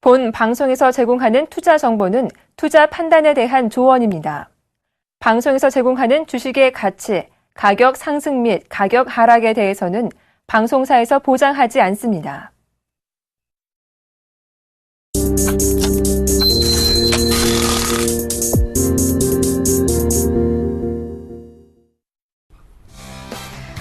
본 방송에서 제공하는 투자 정보는 투자 판단에 대한 조언입니다. 방송에서 제공하는 주식의 가치, 가격 상승 및 가격 하락에 대해서는 방송사에서 보장하지 않습니다.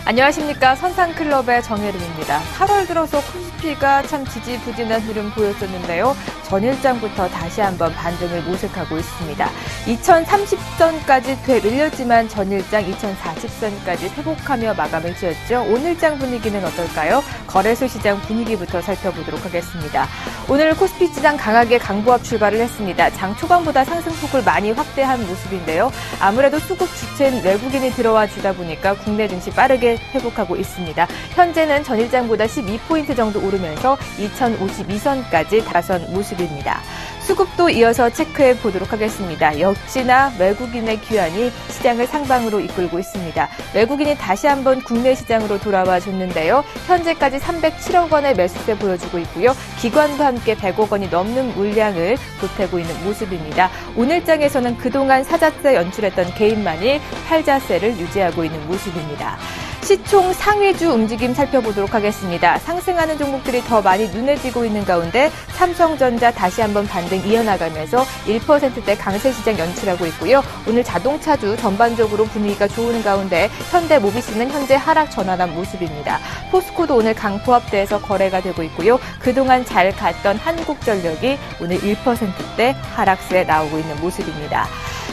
안녕하십니까. 선상클럽의 정혜림입니다. 8월 들어서 코스피가 참 지지부진한 흐름 보였었는데요. 전일장부터 다시 한번 반등을 모색하고 있습니다. 2030선까지 되밀렸지만 전일장 2040선까지 회복하며 마감을 지었죠. 오늘장 분위기는 어떨까요? 거래소 시장 분위기부터 살펴보도록 하겠습니다. 오늘 코스피 시장 강하게 강보합 출발을 했습니다. 장 초반보다 상승폭을 많이 확대한 모습인데요. 아무래도 수급 주체인 외국인이 들어와 주다 보니까 국내 증시 빠르게 회복하고 있습니다. 현재는 전일장보다 12포인트 정도 오르면서 2052선까지 다선 모습입니다. 수급도 이어서 체크해 보도록 하겠습니다. 역시나 외국인의 귀환이 시장을 상방으로 이끌고 있습니다. 외국인이 다시 한번 국내 시장으로 돌아와 줬는데요. 현재까지 307억 원의 매수세 보여주고 있고요. 기관과 함께 100억 원이 넘는 물량을 보태고 있는 모습입니다. 오늘장에서는 그동안 사자세 연출했던 개인만이 팔자세를 유지하고 있는 모습입니다. 시총 상위주 움직임 살펴보도록 하겠습니다. 상승하는 종목들이 더 많이 눈에 띄고 있는 가운데 삼성전자 다시 한번 반등 이어나가면서 1%대 강세 시장 연출하고 있고요. 오늘 자동차주 전반적으로 분위기가 좋은 가운데 현대모비스는 현재 하락 전환한 모습입니다. 포스코도 오늘 강포합대에서 거래가 되고 있고요. 그동안 잘 갔던 한국전력이 오늘 1%대 하락세에 나오고 있는 모습입니다.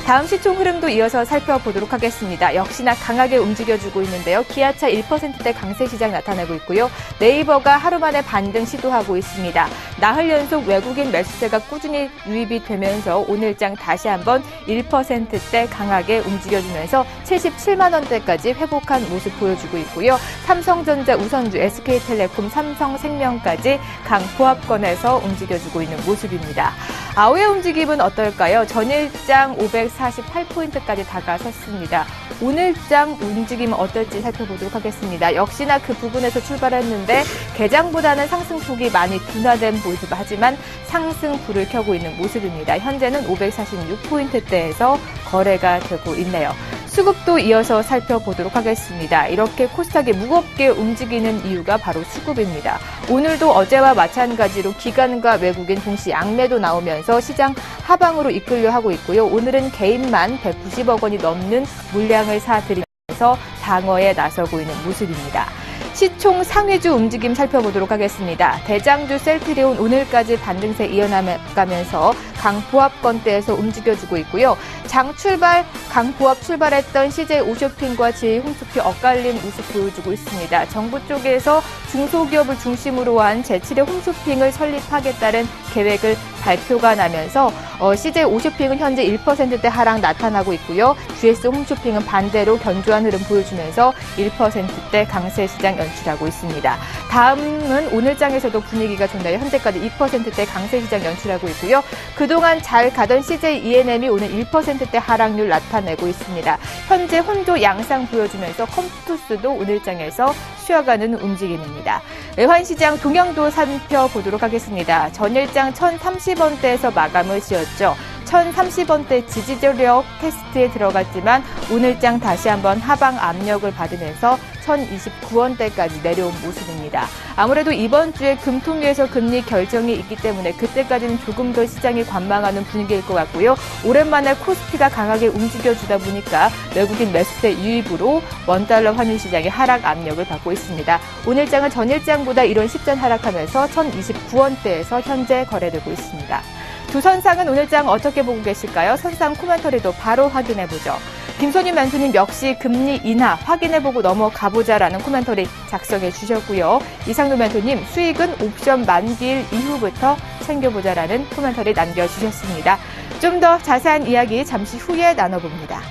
다음 시총 흐름도 이어서 살펴보도록 하겠습니다. 역시나 강하게 움직여주고 있는데요. 기아차 1%대 강세 시장 나타나고 있고요. 네이버가 하루 만에 반등 시도하고 있습니다. 나흘 연속 외국인 매수세가 꾸준히 유입이 되면서 오늘장 다시 한번 1%대 강하게 움직여주면서 77만 원대까지 회복한 모습 보여주고 있고요. 삼성전자 우선주, SK텔레콤, 삼성생명까지 강보합권에서 움직여주고 있는 모습입니다. 아우의 움직임은 어떨까요? 전일장 548포인트까지 다가섰습니다. 오늘장 움직임은 어떨지 살펴보도록 하겠습니다. 역시나 그 부분에서 출발했는데 개장보다는 상승폭이 많이 둔화된 모습 하지만 상승불을 켜고 있는 모습입니다. 현재는 546포인트대에서 거래가 되고 있네요. 수급도 이어서 살펴보도록 하겠습니다. 이렇게 코스닥이 무겁게 움직이는 이유가 바로 수급입니다. 오늘도 어제와 마찬가지로 기관과 외국인 동시 양매도 나오면서 시장 하방으로 이끌려 하고 있고요. 오늘은 개인만 190억 원이 넘는 물량을 사들이면서 방어에 나서고 있는 모습입니다. 시총 상위주 움직임 살펴보도록 하겠습니다. 대장주 셀트리온 오늘까지 반등세 이어나가면서 강보합권대에서 움직여주고 있고요. 장 출발, 강보합 출발했던 CJ 오쇼핑과 제2홍수피 엇갈린 모습 보여주고 있습니다. 정부 쪽에서 중소기업을 중심으로 한 제7의 홈쇼핑을 설립하겠다는 계획을 발표가 나면서 CJ 오쇼핑은 현재 1%대 하락 나타나고 있고요. GS 홈쇼핑은 반대로 견조한 흐름 보여주면서 1%대 강세 시장 연출하고 있습니다. 다음은 오늘장에서도 분위기가 좋나요? 현재까지 2%대 강세 시장 연출하고 있고요. 그동안 잘 가던 CJ E&M이 오늘 1%대 하락률 나타내고 있습니다. 현재 혼조 양상 보여주면서 컴투스도 오늘장에서 쉬어가는 움직임입니다. 외환시장 동향도 살펴보도록 하겠습니다. 전일장 1030원대에서 마감을 지었죠. 1030원대 지지력 테스트에 들어갔지만 오늘장 다시 한번 하방 압력을 받으면서 1029원대까지 내려온 모습입니다. 아무래도 이번 주에 금통위에서 금리 결정이 있기 때문에 그때까지는 조금 더 시장이 관망하는 분위기일 것 같고요. 오랜만에 코스피가 강하게 움직여주다 보니까 외국인 매수세 유입으로 원달러 환율 시장의 하락 압력을 받고 있습니다. 오늘장은 전일장보다 1원 10전 하락하면서 1029원대에서 현재 거래되고 있습니다. 두 선상은 오늘장 어떻게 보고 계실까요? 선상 코멘터리도 바로 확인해보죠. 김선희 멘토님 역시 금리 인하 확인해보고 넘어가보자라는 코멘터리 작성해 주셨고요. 이상도 멘토님 수익은 옵션 만기일 이후부터 챙겨보자라는 코멘터리 남겨주셨습니다. 좀 더 자세한 이야기 잠시 후에 나눠봅니다.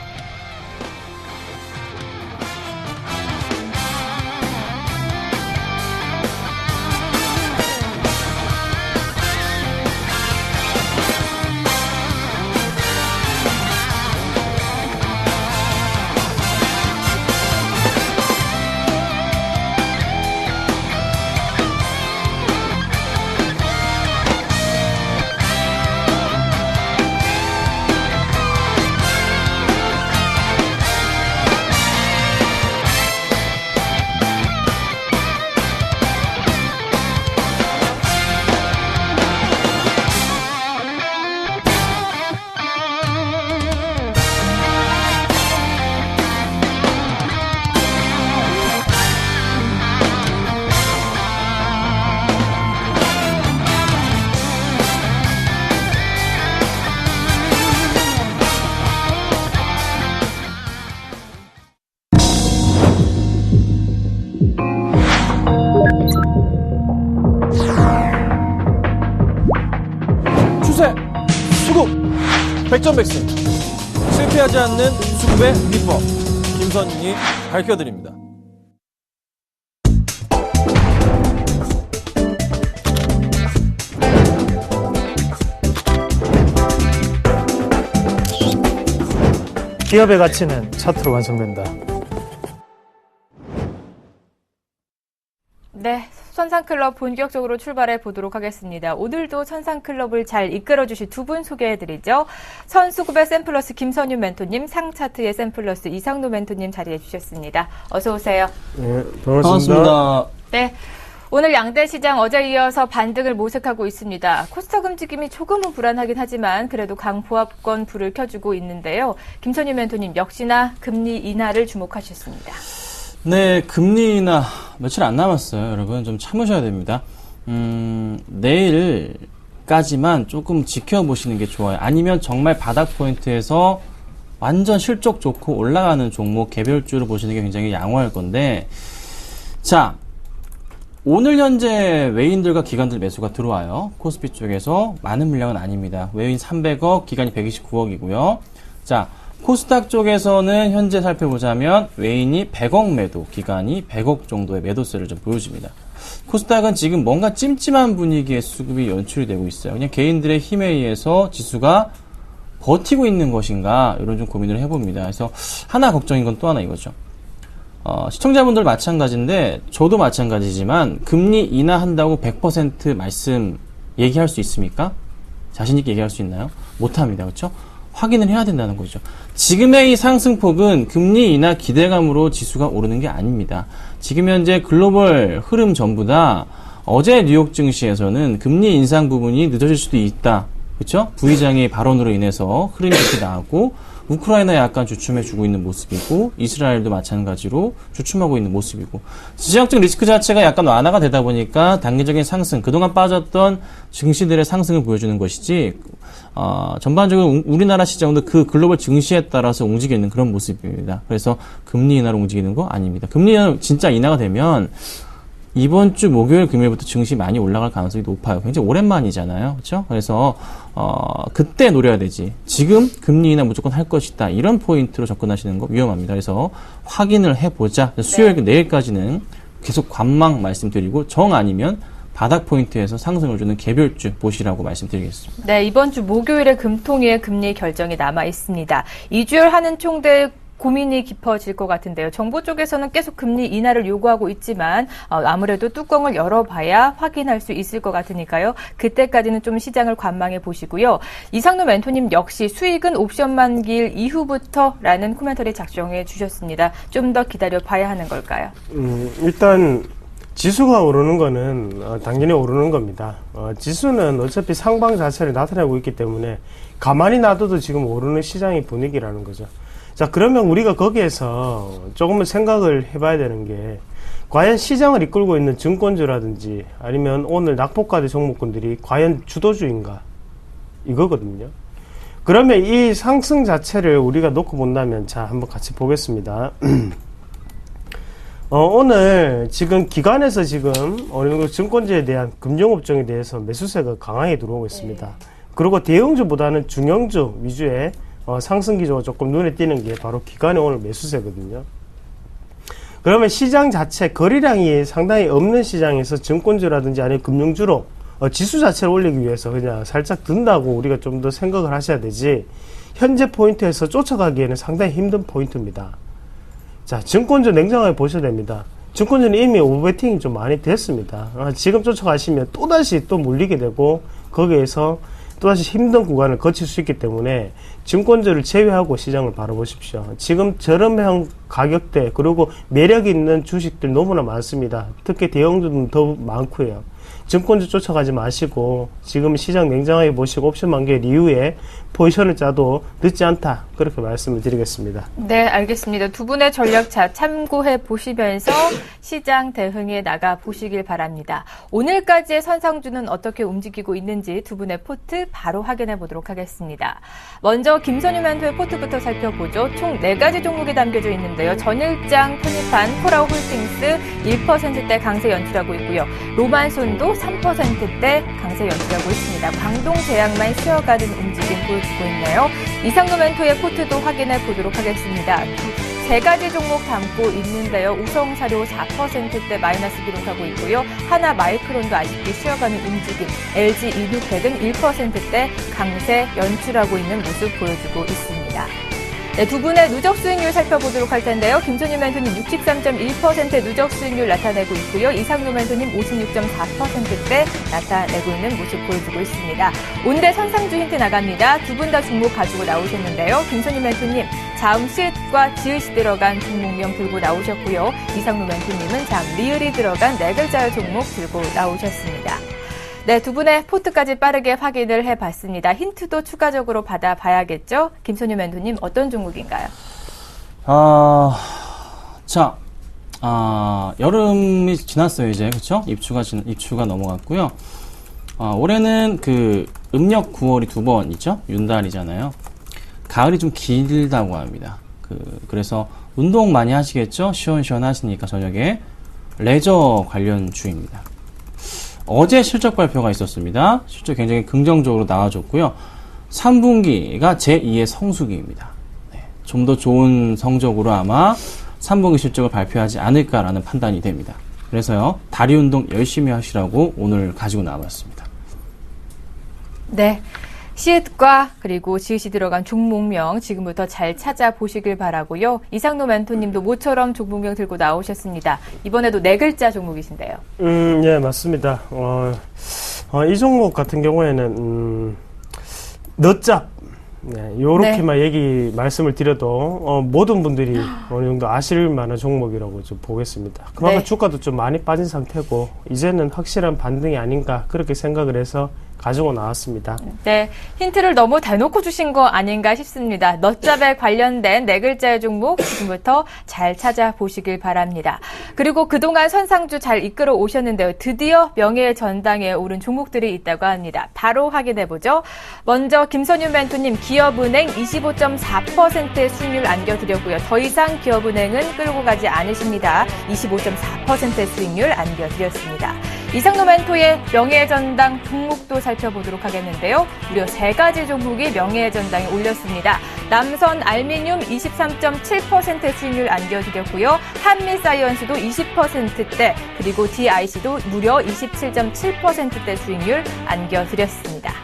100점 백승. 실패하지 않는 수급의 비법. 김선윤이 밝혀드립니다. 기업의 가치는 차트로 완성된다. 네, 천상클럽 본격적으로 출발해 보도록 하겠습니다. 오늘도 천상클럽을 잘 이끌어주실 두 분 소개해드리죠. 선수급의 샘플러스 김선윤 멘토님, 상차트의 샘플러스 이상노 멘토님 자리해 주셨습니다. 어서 오세요. 네, 반갑습니다. 네. 오늘 양대 시장 어제 이어서 반등을 모색하고 있습니다. 코스닥 움직임이 조금은 불안하긴 하지만 그래도 강보합권 불을 켜주고 있는데요. 김선윤 멘토님 역시나 금리 인하를 주목하셨습니다. 네, 금리 인하 며칠 안 남았어요. 여러분 좀 참으셔야 됩니다. 내일까지만 조금 지켜보시는 게 좋아요. 아니면 정말 바닥 포인트에서 완전 실적 좋고 올라가는 종목 개별주를 보시는 게 굉장히 양호할 건데, 자, 오늘 현재 외인들과 기관들 매수가 들어와요. 코스피 쪽에서 많은 물량은 아닙니다. 외인 300억, 기관이 129억이고요. 자, 코스닥 쪽에서는 현재 살펴보자면 외인이 100억 매도, 기관이 100억 정도의 매도세를 좀 보여줍니다. 코스닥은 지금 뭔가 찜찜한 분위기의 수급이 연출이 되고 있어요. 그냥 개인들의 힘에 의해서 지수가 버티고 있는 것인가, 이런 좀 고민을 해봅니다. 그래서 하나 걱정인 건 또 하나 이거죠. 시청자분들 마찬가지인데 저도 마찬가지지만 금리 인하한다고 100% 말씀 얘기할 수 있습니까? 자신 있게 얘기할 수 있나요? 못합니다. 그렇죠? 확인을 해야 된다는 거죠. 지금의 이 상승폭은 금리 인하 기대감으로 지수가 오르는 게 아닙니다. 지금 현재 글로벌 흐름 전부 다 어제 뉴욕 증시에서는 금리 인상 부분이 늦어질 수도 있다. 그렇죠? 부의장의 발언으로 인해서 흐름이 그렇게 나왔고, 우크라이나에 약간 주춤해주고 있는 모습이고, 이스라엘도 마찬가지로 주춤하고 있는 모습이고, 지정학적 리스크 자체가 약간 완화가 되다 보니까 단기적인 상승, 그동안 빠졌던 증시들의 상승을 보여주는 것이지, 전반적으로 우리나라 시장도 그 글로벌 증시에 따라서 움직이는 그런 모습입니다. 그래서 금리 인하로 움직이는 거 아닙니다. 금리 인하 진짜 인하가 되면 이번 주 목요일, 금요일부터 증시 많이 올라갈 가능성이 높아요. 굉장히 오랜만이잖아요. 그렇죠? 그래서 그때 노려야 되지. 지금 금리 인하 무조건 할 것이다. 이런 포인트로 접근하시는 거 위험합니다. 그래서 확인을 해보자. 수요일, 내일까지는 계속 관망 말씀드리고, 정 아니면 바닥 포인트에서 상승을 주는 개별주 보시라고 말씀드리겠습니다. 네, 이번 주 목요일에 금통위의 금리 결정이 남아 있습니다. 이주열하는 총대 고민이 깊어질 것 같은데요. 정부 쪽에서는 계속 금리 인하를 요구하고 있지만 아무래도 뚜껑을 열어봐야 확인할 수 있을 것 같으니까요. 그때까지는 좀 시장을 관망해 보시고요. 이상노 멘토님 역시 수익은 옵션 만기일 이후부터라는 코멘터리 작성해 주셨습니다. 좀 더 기다려 봐야 하는 걸까요? 일단 지수가 오르는 거는 당연히 오르는 겁니다. 지수는 어차피 상방 자체를 나타내고 있기 때문에 가만히 놔둬도 지금 오르는 시장의 분위기라는 거죠. 자, 그러면 우리가 거기에서 조금은 생각을 해봐야 되는 게, 과연 시장을 이끌고 있는 증권주라든지 아니면 오늘 낙폭과대 종목군들이 과연 주도주인가, 이거거든요. 그러면 이 상승 자체를 우리가 놓고 본다면, 자, 한번 같이 보겠습니다. 오늘 지금 기관에서 지금 어느 정도 증권주에 대한 금융업종에 대해서 매수세가 강하게 들어오고 있습니다. 그리고 대형주보다는 중형주 위주의 상승 기조가 조금 눈에 띄는 게 바로 기관의 오늘 매수세거든요. 그러면 시장 자체 거래량이 상당히 없는 시장에서 증권주라든지 아니면 금융주로 지수 자체를 올리기 위해서 그냥 살짝 든다고 우리가 좀 더 생각을 하셔야 되지, 현재 포인트에서 쫓아가기에는 상당히 힘든 포인트입니다. 자, 증권주 냉정하게 보셔야 됩니다. 증권주는 이미 오버베팅이 좀 많이 됐습니다. 지금 쫓아가시면 또다시 또 물리게 되고, 거기에서 또다시 힘든 구간을 거칠 수 있기 때문에 증권주를 제외하고 시장을 바라보십시오. 지금 저렴한 가격대, 그리고 매력 있는 주식들 너무나 많습니다. 특히 대형주는 더 많고요. 증권주 쫓아가지 마시고 지금 시장 냉정하게 보시고 옵션 만기일 이후에 포지션을 짜도 늦지 않다. 그렇게 말씀을 드리겠습니다. 네, 알겠습니다. 두 분의 전략 잘 참고해 보시면서 시장 대응에 나가 보시길 바랍니다. 오늘까지의 선상주는 어떻게 움직이고 있는지 두 분의 포트 바로 확인해 보도록 하겠습니다. 먼저 김선유 멘토의 포트부터 살펴보죠. 총 4가지 종목이 담겨져 있는데요. 전일장 편입한 코라홀딩스 1%대 강세 연출하고 있고요. 로만손도 3%대 강세 연출하고 있습니다. 광동제약만 쉬어가는 움직임 보여주고 있네요. 이상로 멘토의 포트도 확인해 보도록 하겠습니다. 3가지 종목 담고 있는데요. 우성사료 4%대 마이너스 기록하고 있고요. 하나마이크론도 아쉽게 쉬어가는 움직임, LG 이노팩은 1%대 강세 연출하고 있는 모습 보여주고 있습니다. 네, 두 분의 누적 수익률 살펴보도록 할 텐데요. 김선유 멘토님 63.1% 누적 수익률 나타내고 있고요. 이상로 멘토님 56.4%대 나타내고 있는 모습 보여주고 있습니다. 오늘의 선상주 힌트 나갑니다. 두 분 다 종목 가지고 나오셨는데요. 김선유 멘토님 자음 시읒과 지읒이 들어간 종목명 들고 나오셨고요. 이상로 멘토님은 자음 리을이 들어간 4글자의 종목 들고 나오셨습니다. 네, 두 분의 포트까지 빠르게 확인을 해봤습니다. 힌트도 추가적으로 받아봐야겠죠? 김선유 멘토님 어떤 종목인가요? 여름이 지났어요, 이제. 그쵸? 입추가 넘어갔고요. 올해는 그 음력 9월이 2번 있죠? 윤달이잖아요. 가을이 좀 길다고 합니다. 그래서 운동 많이 하시겠죠? 시원시원하시니까 저녁에. 레저 관련 주입니다. 어제 실적 발표가 있었습니다. 실적 굉장히 긍정적으로 나와줬고요. 3분기가 제2의 성수기입니다. 네, 좀 더 좋은 성적으로 아마 3분기 실적을 발표하지 않을까라는 판단이 됩니다. 그래서요, 다리 운동 열심히 하시라고 오늘 가지고 나왔습니다. 네. 시읒과 그리고 지읒이 들어간 종목명 지금부터 잘 찾아보시길 바라고요. 이상로 멘토님도 모처럼 종목명 들고 나오셨습니다. 이번에도 4글자 종목이신데요. 예, 맞습니다. 이 종목 같은 경우에는 너짭 요렇게만 말씀을 드려도 모든 분들이 어느 정도 아실 만한 종목이라고 좀 보겠습니다. 그만큼 네. 주가도 좀 많이 빠진 상태고 이제는 확실한 반등이 아닌가 그렇게 생각을 해서 가지고 나왔습니다. 네, 힌트를 너무 대놓고 주신 거 아닌가 싶습니다. 너짭에 관련된 4글자의 종목 지금부터 잘 찾아보시길 바랍니다. 그리고 그동안 선상주 잘 이끌어 오셨는데요. 드디어 명예의 전당에 오른 종목들이 있다고 합니다. 바로 확인해보죠. 먼저 김선유 멘토님 기업은행 25.4%의 수익률 안겨드렸고요. 더 이상 기업은행은 끌고 가지 않으십니다. 25.4%의 수익률 안겨드렸습니다. 이상로 멘토의 명예의 전당 종목도 살펴보도록 하겠는데요. 무려 3가지 종목이 명예의 전당에 올렸습니다. 남선 알미늄 23.7%의 수익률 안겨드렸고요. 한미사이언스도 20%대, 그리고 DIC도 무려 27.7%대 수익률 안겨드렸습니다.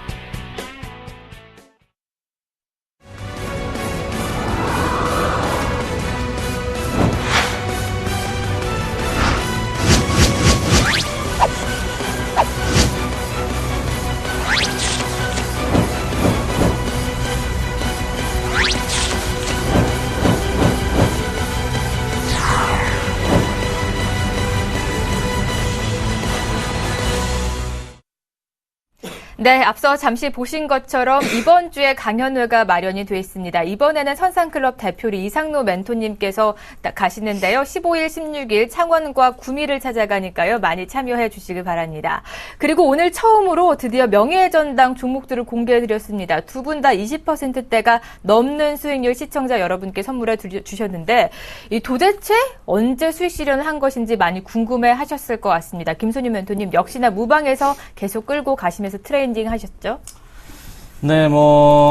네, 앞서 잠시 보신 것처럼 이번 주에 강연회가 마련이 돼 있습니다. 이번에는 선상클럽 대표리 이상로 멘토님께서 가시는데요. 15일, 16일 창원과 구미를 찾아가니까요. 많이 참여해 주시길 바랍니다. 그리고 오늘 처음으로 드디어 명예의 전당 종목들을 공개해드렸습니다. 두 분 다 20%대가 넘는 수익률 시청자 여러분께 선물해 주셨는데 이 도대체 언제 수익 실현을 한 것인지 많이 궁금해 하셨을 것 같습니다. 김선유 멘토님 역시나 무방에서 계속 끌고 가시면서 트레이닝 하셨죠? 네,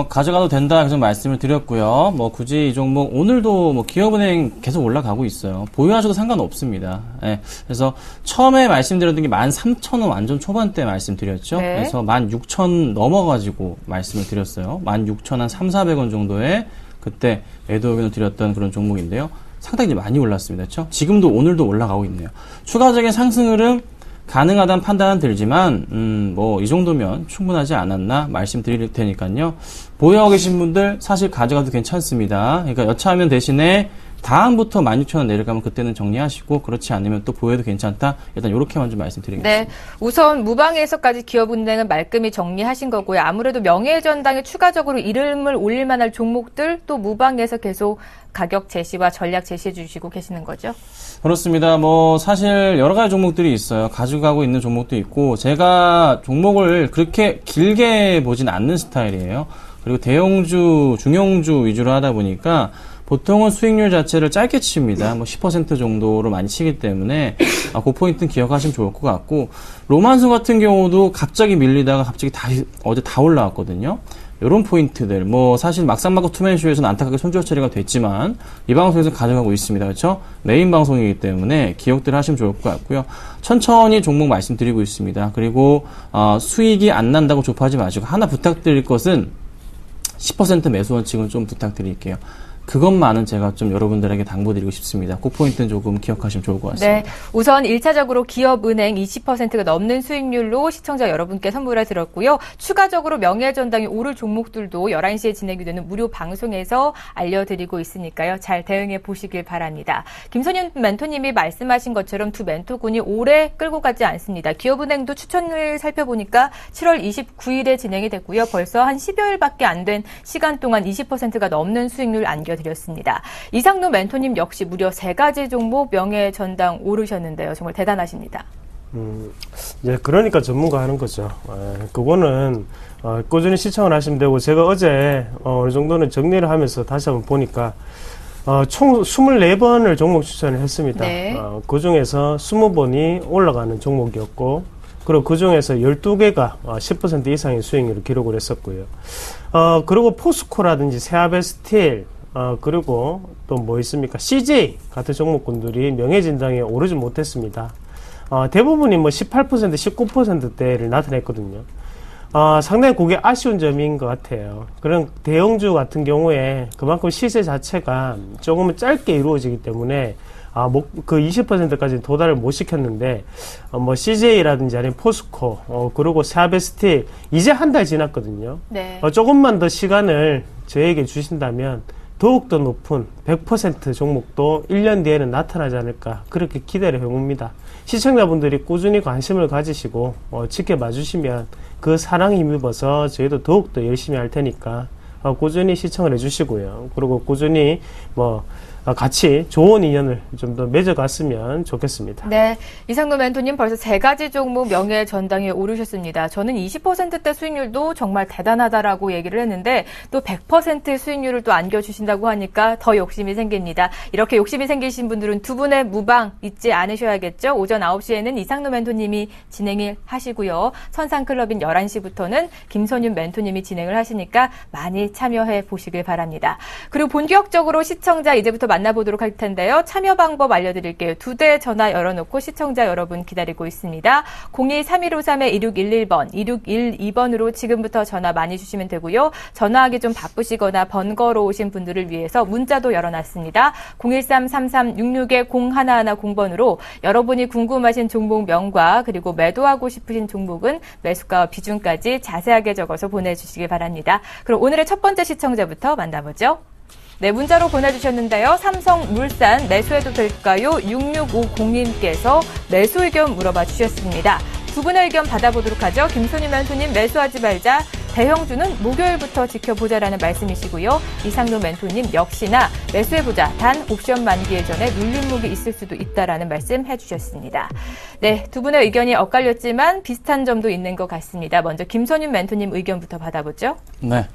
가져가도 된다, 계속 말씀을 드렸고요. 굳이 이 종목, 오늘도 기업은행 계속 올라가고 있어요. 보유하셔도 상관없습니다. 네, 그래서 처음에 말씀드렸던 게 13,000원 완전 초반대 말씀드렸죠. 네. 그래서 16,000 넘어가지고 말씀을 드렸어요. 16,000한 3,400원 정도에 그때 매도 의견을 드렸던 그런 종목인데요. 상당히 많이 올랐습니다. 그렇죠? 지금도 오늘도 올라가고 있네요. 추가적인 상승 흐름 가능하다는 판단은 들지만 이 정도면 충분하지 않았나 말씀드릴 테니까요. 보유하고 계신 분들 사실 가져가도 괜찮습니다. 그러니까 여차하면 대신에 다음부터 16,000원 내려가면 그때는 정리하시고 그렇지 않으면 또 보여도 괜찮다. 일단 이렇게만 좀 말씀드리겠습니다. 네, 우선 무방에서까지 기업은행은 말끔히 정리하신 거고요. 아무래도 명예전당에 추가적으로 이름을 올릴 만한 종목들 또 무방에서 계속 가격 제시와 전략 제시해 주시고 계시는 거죠? 그렇습니다. 뭐 사실 여러 가지 종목들이 있어요. 가져가고 있는 종목도 있고 제가 종목을 그렇게 길게 보진 않는 스타일이에요. 그리고 대형주, 중형주 위주로 하다 보니까 보통은 수익률 자체를 짧게 칩니다. 뭐 10% 정도로 많이 치기 때문에 그 포인트는 기억하시면 좋을 것 같고 로만수 같은 경우도 갑자기 밀리다가 갑자기 다시 어제 다 올라왔거든요. 이런 포인트들 뭐 사실 막상막하 투맨쇼에서는 안타깝게 손절 처리가 됐지만 이 방송에서 가져가고 있습니다. 그렇죠? 메인 방송이기 때문에 기억들 하시면 좋을 것 같고요. 천천히 종목 말씀드리고 있습니다. 그리고 수익이 안 난다고 좁하지 마시고 하나 부탁드릴 것은 10% 매수 원칙은 좀 부탁드릴게요. 그것만은 제가 좀 여러분들에게 당부드리고 싶습니다. 그 포인트는 조금 기억하시면 좋을 것 같습니다. 네, 우선 1차적으로 기업은행 20%가 넘는 수익률로 시청자 여러분께 선물해 드렸고요. 추가적으로 명예전당이 오를 종목들도 11시에 진행이 되는 무료 방송에서 알려드리고 있으니까요. 잘 대응해 보시길 바랍니다. 김선윤 멘토님이 말씀하신 것처럼 두 멘토군이 오래 끌고 가지 않습니다. 기업은행도 추천을 살펴보니까 7월 29일에 진행이 됐고요. 벌써 한 10여일밖에 안 된 시간 동안 20%가 넘는 수익률 안겨드렸습니다. 이상로 멘토님 역시 무려 3가지 종목 명예전당 오르셨는데요. 정말 대단하십니다. 예, 그러니까 전문가 하는 거죠. 그거는 꾸준히 시청을 하시면 되고 제가 어제 어느 정도는 정리를 하면서 다시 한번 보니까 총 24번을 종목 추천을 했습니다. 네. 그 중에서 20번이 올라가는 종목이었고 그리고 그 중에서 12개가 10% 이상의 수익률을 기록을 했었고요. 그리고 포스코라든지 세아베스틸 그리고 또 뭐 있습니까? CJ 같은 종목군들이 명예진당에 오르지 못했습니다. 대부분이 뭐 18%, 19%대를 나타냈거든요. 상당히 그게 아쉬운 점인 것 같아요. 그런 대형주 같은 경우에 그만큼 시세 자체가 조금은 짧게 이루어지기 때문에 그 20%까지 도달을 못 시켰는데, 뭐, CJ라든지 아니면 포스코, 그리고 세아베스틸, 이제 한 달 지났거든요. 네. 조금만 더 시간을 저에게 주신다면, 더욱더 높은 100% 종목도 1년 뒤에는 나타나지 않을까, 그렇게 기대를 해봅니다. 시청자분들이 꾸준히 관심을 가지시고, 지켜봐 주시면, 그 사랑에 힘입어서 저희도 더욱더 열심히 할 테니까, 꾸준히 시청을 해주시고요. 그리고 꾸준히, 같이 좋은 인연을 좀 더 맺어갔으면 좋겠습니다. 네, 이상로 멘토님 벌써 3가지 종목 명예전당에 오르셨습니다. 저는 20%대 수익률도 정말 대단하다라고 얘기를 했는데 또 100% 수익률을 또 안겨주신다고 하니까 더 욕심이 생깁니다. 이렇게 욕심이 생기신 분들은 두 분의 무방 잊지 않으셔야겠죠. 오전 9시에는 이상로 멘토님이 진행을 하시고요. 선상클럽인 11시부터는 김선윤 멘토님이 진행을 하시니까 많이 참여해 보시길 바랍니다. 그리고 본격적으로 시청자 이제부터 만나보도록 할 텐데요. 참여 방법 알려드릴게요. 2대 전화 열어놓고 시청자 여러분 기다리고 있습니다. 02-3153-2611번, 2612번으로 지금부터 전화 많이 주시면 되고요. 전화하기 좀 바쁘시거나 번거로우신 분들을 위해서 문자도 열어놨습니다. 013-3366-0110번으로 여러분이 궁금하신 종목명과 그리고 매도하고 싶으신 종목은 매수가와 비중까지 자세하게 적어서 보내주시기 바랍니다. 그럼 오늘의 첫 번째 시청자부터 만나보죠. 네, 문자로 보내주셨는데요. 삼성물산 매수해도 될까요? 6650님께서 매수 의견 물어봐 주셨습니다. 두 분의 의견 받아보도록 하죠. 김선희 멘토님 매수하지 말자. 대형주는 목요일부터 지켜보자라는 말씀이시고요. 이상로 멘토님 역시나 매수해보자. 단 옵션 만기 예전에 눌림목이 있을 수도 있다라는 말씀 해주셨습니다. 네, 두 분의 의견이 엇갈렸지만 비슷한 점도 있는 것 같습니다. 먼저 김선희 멘토님 의견부터 받아보죠. 네.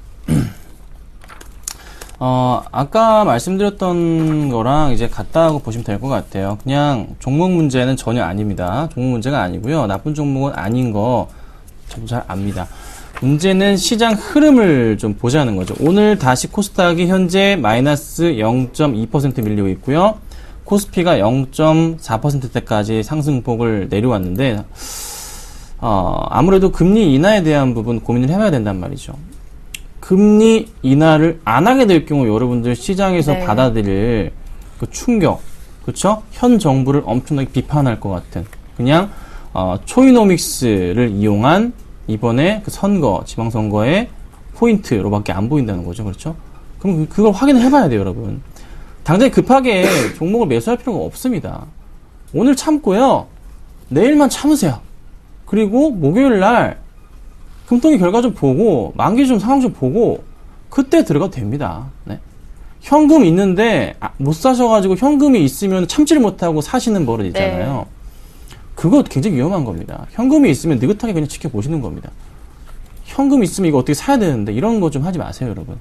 아까 말씀드렸던 거랑 이제 같다고 보시면 될 것 같아요. 그냥 종목 문제는 전혀 아닙니다. 종목 문제가 아니고요. 나쁜 종목은 아닌 거 저도 잘 압니다. 문제는 시장 흐름을 좀 보자는 거죠. 오늘 다시 코스닥이 현재 마이너스 0.2% 밀리고 있고요. 코스피가 0.4%대까지 상승폭을 내려왔는데, 아무래도 금리 인하에 대한 부분 고민을 해봐야 된단 말이죠. 금리 인하를 안 하게 될 경우 여러분들 시장에서 네. 받아들일 그 충격, 그렇죠? 현 정부를 엄청나게 비판할 것 같은 그냥 초이노믹스를 이용한 이번에 그 선거, 지방선거의 포인트로밖에 안 보인다는 거죠, 그렇죠? 그럼 그걸 확인을 해봐야 돼요, 여러분. 당장 급하게 종목을 매수할 필요가 없습니다. 오늘 참고요. 내일만 참으세요. 그리고 목요일 날 금통위 결과 좀 보고 만기 좀 상황 좀 보고 그때 들어가도 됩니다. 네. 현금 있는데 못 사셔가지고 현금이 있으면 참지를 못하고 사시는 버릇 있잖아요. 네. 그거 굉장히 위험한 겁니다. 현금이 있으면 느긋하게 그냥 지켜보시는 겁니다. 현금 있으면 이거 어떻게 사야 되는데 이런 거 좀 하지 마세요, 여러분.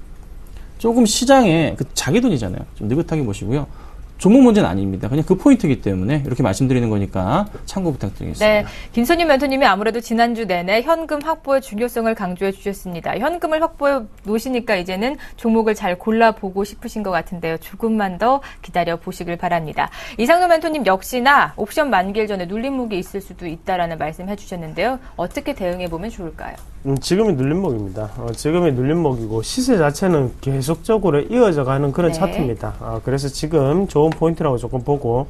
조금 시장에 자기 돈이잖아요. 좀 느긋하게 보시고요. 종목 문제는 아닙니다. 그냥 그 포인트이기 때문에 이렇게 말씀드리는 거니까 참고 부탁드리겠습니다. 네, 김선희 멘토님이 아무래도 지난주 내내 현금 확보의 중요성을 강조해 주셨습니다. 현금을 확보해 놓으시니까 이제는 종목을 잘 골라보고 싶으신 것 같은데요. 조금만 더 기다려 보시길 바랍니다. 이상노 멘토님 역시나 옵션 만기일 전에 눌림목이 있을 수도 있다라는 말씀해 주셨는데요. 어떻게 대응해 보면 좋을까요? 지금이 눌림목입니다. 지금이 눌림목이고 시세 자체는 계속적으로 이어져 가는 그런 네. 차트입니다. 그래서 지금 좋은 포인트라고 조금 보고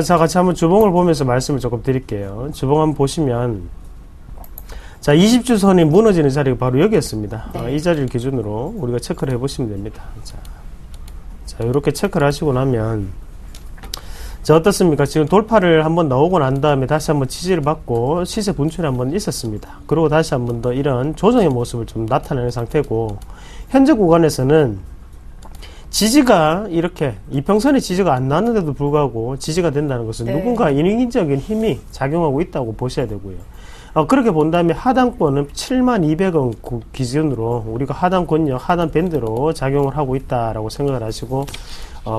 자, 같이 한번 주봉을 보면서 말씀을 조금 드릴게요. 주봉 한번 보시면 자, 20주 선이 무너지는 자리가 바로 여기였습니다. 네. 이 자리를 기준으로 우리가 체크를 해보시면 됩니다. 자, 이렇게 체크를 하시고 나면 자, 어떻습니까? 지금 돌파를 한번 나오고 난 다음에 다시 한번 지지를 받고 시세 분출이 한번 있었습니다. 그리고 다시 한번 더 이런 조정의 모습을 좀 나타내는 상태고, 현재 구간에서는 지지가 이렇게 이평선의 지지가 안 나왔는데도 불구하고 지지가 된다는 것은 네. 누군가 인위적인 힘이 작용하고 있다고 보셔야 되고요. 그렇게 본다면 하단권은 72,000원 기준으로 우리가 하단 권역, 하단 밴드로 작용을 하고 있다라고 생각을 하시고,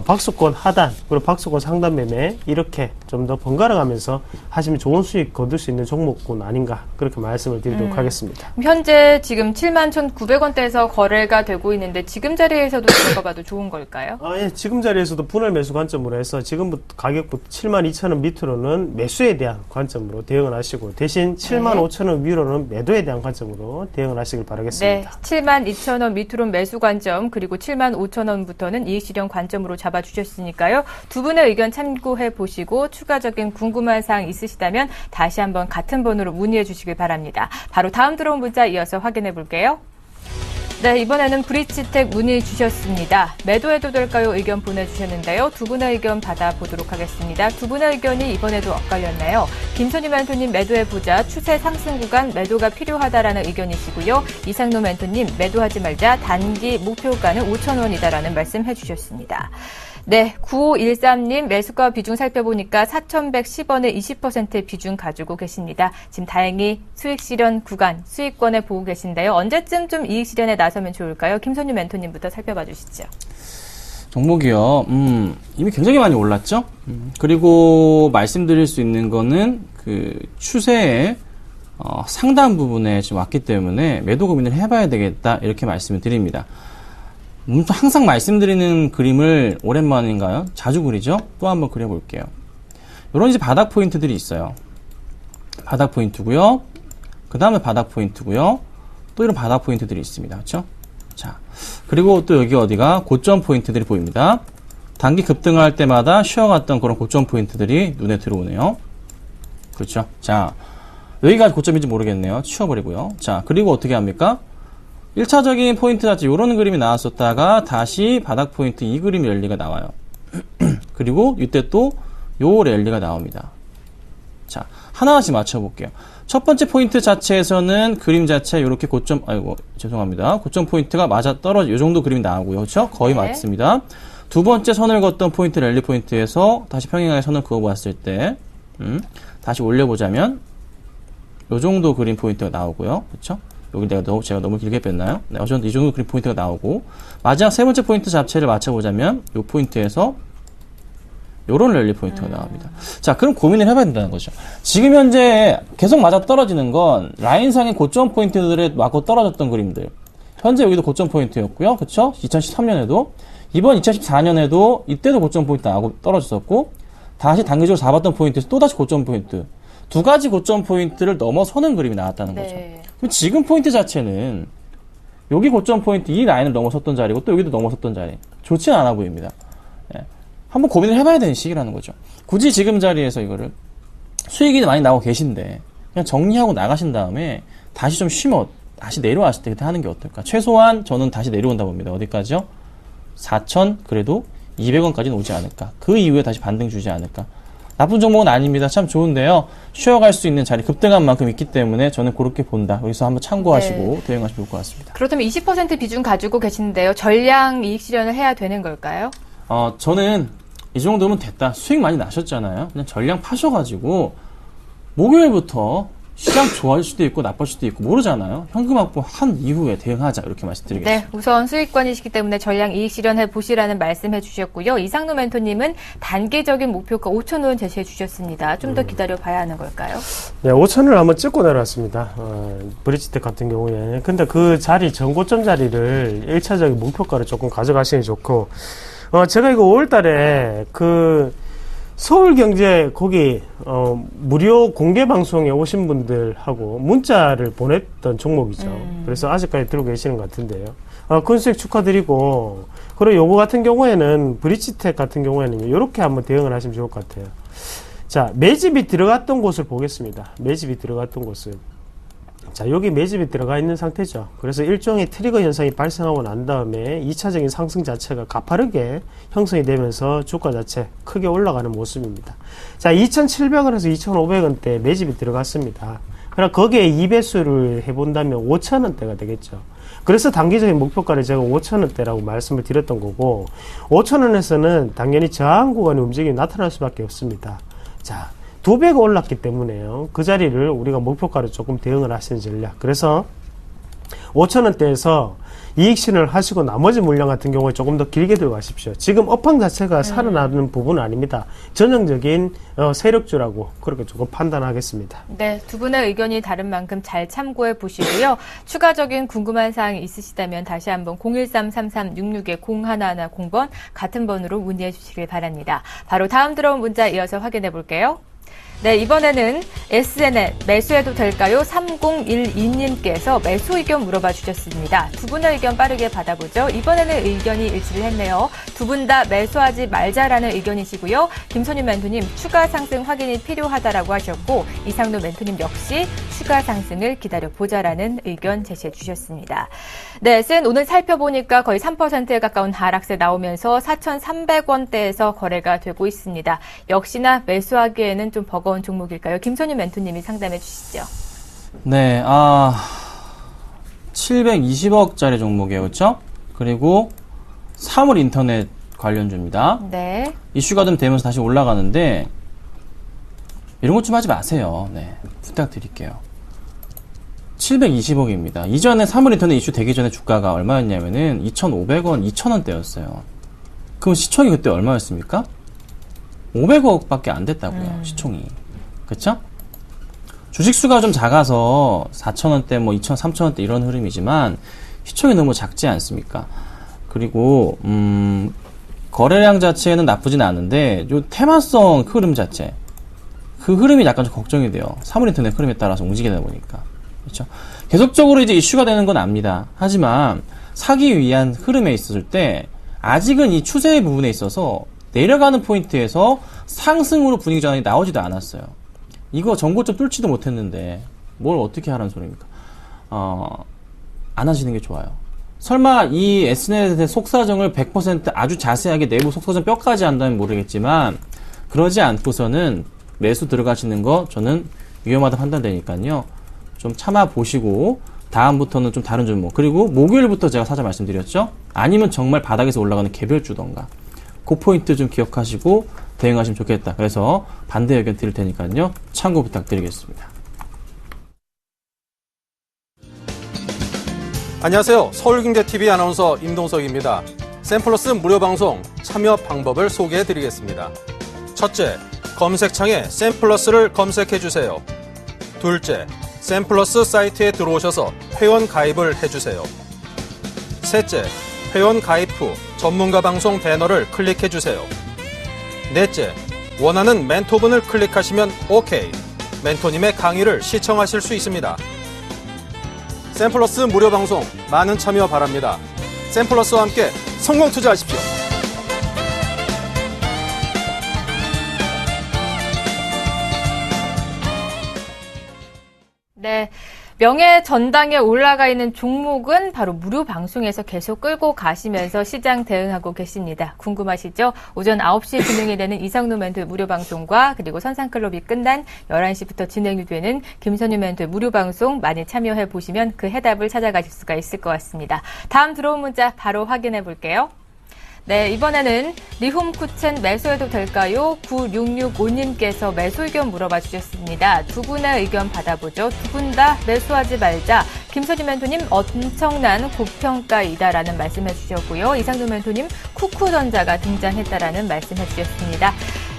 박스권 하단 그리고 박스권 상단 매매 이렇게 좀 더 번갈아 가면서 하시면 좋은 수익 거둘 수 있는 종목군 아닌가 그렇게 말씀을 드리도록 하겠습니다. 현재 지금 71,900원대에서 거래가 되고 있는데 지금 자리에서도 들어가봐도 좋은 걸까요? 예, 지금 자리에서도 분할 매수 관점으로 해서 지금부터 가격부터 72,000원 밑으로는 매수에 대한 관점으로 대응을 하시고, 대신 75,000원 위로는 매도에 대한 관점으로 대응을 하시길 네, 바라겠습니다. 72,000원 밑으로 매수 관점, 그리고 75,000원부터는 이익 실현 관점으로 잡아주셨으니까요. 두 분의 의견 참고해 보시고 추가적인 궁금한 사항 있으시다면 다시 한번 같은 번호로 문의해 주시길 바랍니다. 바로 다음 들어온 문자 이어서 확인해 볼게요. 네, 이번에는 브릿지텍 문의 주셨습니다. 매도해도 될까요? 의견 보내주셨는데요. 두 분의 의견 받아보도록 하겠습니다. 두 분의 의견이 이번에도 엇갈렸네요. 김선희 멘토님 매도해보자. 추세 상승 구간 매도가 필요하다라는 의견이시고요. 이상노 멘토님 매도하지 말자. 단기 목표가는 5,000원이다라는 말씀 해주셨습니다. 네, 9513님 매수가 비중 살펴보니까 4,110원에 20%의 비중 가지고 계십니다. 지금 다행히 수익 실현 구간, 수익권에 보고 계신데요. 언제쯤 좀 이익 실현에 나서면 좋을까요? 김선유 멘토님부터 살펴봐 주시죠. 종목이요. 이미 굉장히 많이 올랐죠. 그리고 말씀드릴 수 있는 거는 그 추세의 상당 부분에 지금 왔기 때문에 매도 고민을 해봐야 되겠다 이렇게 말씀을 드립니다. 항상 말씀드리는 그림을 오랜만인가요? 자주 그리죠? 또 한번 그려볼게요. 이런 이제 바닥 포인트들이 있어요. 바닥 포인트고요. 그 다음에 바닥 포인트고요. 또 이런 바닥 포인트들이 있습니다. 그렇죠? 자, 그리고 또 여기 어디가 고점 포인트들이 보입니다. 단기 급등할 때마다 쉬어갔던 그런 고점 포인트들이 눈에 들어오네요. 그렇죠? 자, 여기가 고점인지 모르겠네요. 치워버리고요. 자, 그리고 어떻게 합니까? 1차적인 포인트 자체 이런 그림이 나왔었다가 다시 바닥 포인트 이 그림 랠리가 나와요. 그리고 이때 또 요 랠리가 나옵니다. 자, 하나씩 맞춰볼게요. 첫 번째 포인트 자체에서는 그림 자체 이렇게 고점, 죄송합니다. 고점 포인트가 맞아 떨어져, 요 정도 그림이 나오고요. 그렇죠? 거의 네. 맞습니다. 두 번째 선을 걷던 포인트, 랠리 포인트에서 다시 평행하게 선을 그어보았을 때, 다시 올려보자면, 요 정도 그림 포인트가 나오고요. 그렇죠? 여기 제가 너무 길게 뺐나요? 네, 어쨌든 이 정도 그림 포인트가 나오고, 마지막 세 번째 포인트 자체를 맞춰보자면, 요 포인트에서 요런 랠리 포인트가 나옵니다. 자, 그럼 고민을 해봐야 된다는 거죠. 지금 현재 계속 맞아 떨어지는 건 라인상의 고점 포인트들에 맞고 떨어졌던 그림들. 현재 여기도 고점 포인트였고요. 그쵸? 2013년에도. 이번 2014년에도 이때도 고점 포인트 나오고 떨어졌었고, 다시 단기적으로 잡았던 포인트에서 또다시 고점 포인트. 두 가지 고점 포인트를 넘어서는 그림이 나왔다는 거죠. 네. 그럼 지금 포인트 자체는 여기 고점 포인트 이 라인을 넘어섰던 자리고 또 여기도 넘어섰던 자리. 좋지는 않아 보입니다. 예. 한번 고민을 해봐야 되는 시기라는 거죠. 굳이 지금 자리에서 이거를 수익이 많이 나오고 계신데 그냥 정리하고 나가신 다음에 다시 좀 쉬면 다시 내려왔을 때 그때 하는 게 어떨까? 최소한 저는 다시 내려온다 봅니다. 어디까지요? 4,000 그래도 200원까지는 오지 않을까. 그 이후에 다시 반등 주지 않을까. 나쁜 종목은 아닙니다. 참 좋은데요. 쉬어갈 수 있는 자리 급등한 만큼 있기 때문에 저는 그렇게 본다. 여기서 한번 참고하시고 대응하시면 좋을 것 같습니다. 그렇다면 20% 비중 가지고 계시는데요. 전량 이익 실현을 해야 되는 걸까요? 저는 이 정도면 됐다. 수익 많이 나셨잖아요. 그냥 전량 파셔가지고 목요일부터 시장 좋아질 수도 있고 나빠질 수도 있고 모르잖아요. 현금 확보한 이후에 대응하자 이렇게 말씀드리겠습니다. 네, 우선 수익권이시기 때문에 전량 이익 실현해 보시라는 말씀해 주셨고요. 이상노 멘토님은 단기적인 목표가 5,000원 제시해 주셨습니다. 좀 더 기다려 봐야 하는 걸까요? 네, 5,000원을 한번 찍고 내려왔습니다. 브릿지텍 같은 경우에. 근데 그 자리, 전고점 자리를 1차적인 목표가로 조금 가져가시는 게 좋고, 제가 이거 5월 달에 서울경제 거기 무료 공개 방송에 오신 분들하고 문자를 보냈던 종목이죠. 그래서 아직까지 들고 계시는 것 같은데요. 큰 수익 축하드리고, 그리고 요거 같은 경우에는 브릿지텍 같은 경우에는 이렇게 한번 대응을 하시면 좋을 것 같아요. 자, 매집이 들어갔던 곳을 보겠습니다. 매집이 들어갔던 곳을. 자, 여기 매집이 들어가 있는 상태죠. 그래서 일종의 트리거 현상이 발생하고 난 다음에 2차적인 상승 자체가 가파르게 형성이 되면서 주가 자체 크게 올라가는 모습입니다. 자, 2,700원에서 2,500원대 매집이 들어갔습니다. 그럼 거기에 2배수를 해본다면 5,000원대가 되겠죠. 그래서 단기적인 목표가를 제가 5,000원대라고 말씀을 드렸던 거고, 5,000원에서는 당연히 저항 구간의 움직임이 나타날 수밖에 없습니다. 자, 2배가 올랐기 때문에요. 그 자리를 우리가 목표가로 조금 대응을 하시는 전략. 그래서 5,000원대에서 이익 실현을 하시고 나머지 물량 같은 경우에 조금 더 길게 들어가십시오. 지금 업황 자체가 살아나는 부분은 아닙니다. 전형적인 세력주라고 그렇게 조금 판단하겠습니다. 네, 두 분의 의견이 다른 만큼 잘 참고해 보시고요. 추가적인 궁금한 사항이 있으시다면 다시 한번 013-3366-0110번 같은 번호로 문의해 주시길 바랍니다. 바로 다음 들어온 문자 이어서 확인해 볼게요. 네, 이번에는 SNL 매수해도 될까요? 3012님께서 매수 의견 물어봐 주셨습니다. 두 분의 의견 빠르게 받아보죠. 이번에는 의견이 일치를 했네요. 두 분 다 매수하지 말자라는 의견이시고요. 김선희 멘토님 추가 상승 확인이 필요하다라고 하셨고, 이상노 멘토님 역시 추가 상승을 기다려보자라는 의견 제시해 주셨습니다. 네, SN 오늘 살펴보니까 거의 3%에 가까운 하락세 나오면서 4,300원대에서 거래가 되고 있습니다. 역시나 매수하기에는 좀 버거운 종목일까요? 김선희 멘토님이 상담해 주시죠. 네, 720억짜리 종목이에요, 그렇죠? 그리고 사물 인터넷 관련주입니다. 네. 이슈가 좀 되면서 다시 올라가는데 이런 것 좀 하지 마세요. 네, 부탁드릴게요. 720억입니다. 이전에 사물 인터넷 이슈 되기 전에 주가가 얼마였냐면은 2,500원, 2,000원대였어요. 그럼 시총이 그때 얼마였습니까? 500억밖에 안 됐다고요, 시총이. 그쵸? 주식수가 좀 작아서 4,000원대, 2,000, 3,000원대 이런 흐름이지만 시총이 너무 작지 않습니까? 그리고 거래량 자체는 나쁘진 않은데 요 테마성 흐름 자체, 그 흐름이 약간 좀 걱정이 돼요. 사물인터넷 흐름에 따라서 움직이다 보니까. 그렇죠? 계속적으로 이제 이슈가 되는 건 압니다. 하지만 사기 위한 흐름에 있었을 때 아직은 이 추세의 부분에 있어서 내려가는 포인트에서 상승으로 분위기 전환이 나오지도 않았어요. 이거 전고점 뚫지도 못했는데 뭘 어떻게 하라는 소리입니까? 안 하시는 게 좋아요. 설마 이 S넷의 속사정을 100% 아주 자세하게 내부 속사정 뼈까지 한다면 모르겠지만, 그러지 않고서는 매수 들어가시는 거 저는 위험하다 판단되니까요. 좀 참아보시고 다음부터는 좀 다른 종목, 그리고 목요일부터 제가 사자 말씀드렸죠? 아니면 정말 바닥에서 올라가는 개별주던가, 그 포인트 좀 기억하시고 대응하시면 좋겠다. 그래서 반대 의견 드릴 테니까요. 참고 부탁드리겠습니다. 안녕하세요. 서울경제TV 아나운서 임동석입니다. 샘플러스 무료 방송 참여 방법을 소개해 드리겠습니다. 첫째, 검색창에 샘플러스를 검색해 주세요. 둘째, 샘플러스 사이트에 들어오셔서 회원 가입을 해주세요. 셋째, 회원 가입 후 전문가 방송 배너를 클릭해 주세요. 넷째, 원하는 멘토분을 클릭하시면 OK. 멘토님의 강의를 시청하실 수 있습니다. 샘플러스 무료 방송 많은 참여 바랍니다. 샘플러스와 함께 성공 투자하십시오. 네. 명예 전당에 올라가 있는 종목은 바로 무료 방송에서 계속 끌고 가시면서 시장 대응하고 계십니다. 궁금하시죠? 오전 9시에 진행이 되는 이상로 멘토 무료 방송과 그리고 선상클럽이 끝난 11시부터 진행이 되는 김선유 멘토 무료 방송 많이 참여해 보시면 그 해답을 찾아가실 수가 있을 것 같습니다. 다음 들어온 문자 바로 확인해 볼게요. 네, 이번에는 리홈쿠첸 매수해도 될까요? 9665님께서 매수 의견 물어봐 주셨습니다. 두 분의 의견 받아보죠. 두 분 다 매수하지 말자. 김선희 멘토님 엄청난 고평가이다라는 말씀해 주셨고요. 이상도 멘토님 쿠쿠전자가 등장했다라는 말씀해 주셨습니다.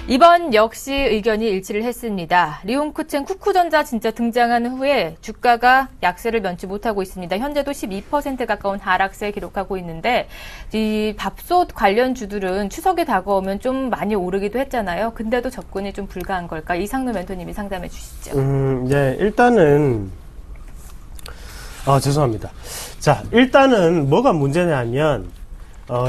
이번 역시 의견이 일치를 했습니다. 리홈쿠첸 쿠쿠전자 진짜 등장한 후에 주가가 약세를 면치 못하고 있습니다. 현재도 12% 가까운 하락세 기록하고 있는데 이 밥솥 관련 주들은 추석이 다가오면 좀 많이 오르기도 했잖아요. 근데도 접근이 좀 불가한 걸까? 이상로 멘토님이 상담해 주시죠. 네, 일단은 죄송합니다. 자, 일단은 뭐가 문제냐면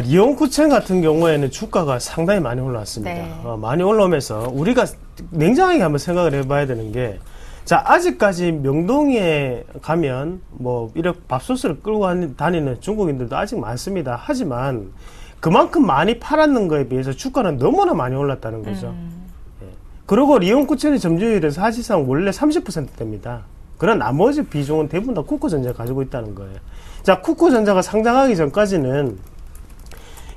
리온쿠첸 같은 경우에는 주가가 상당히 많이 올라왔습니다. 네. 많이 올라오면서 우리가 냉정하게 한번 생각을 해봐야 되는 게, 자, 아직까지 명동에 가면 뭐 이렇게 밥솥을 끌고 다니는 중국인들도 아직 많습니다. 하지만 그만큼 많이 팔았는 거에 비해서 주가는 너무나 많이 올랐다는 거죠. 예. 그리고 리온쿠첸의 점유율은 사실상 원래 30%대입니다. 그런 나머지 비중은 대부분 다 쿠쿠전자가 가지고 있다는 거예요. 자, 쿠쿠전자가 상장하기 전까지는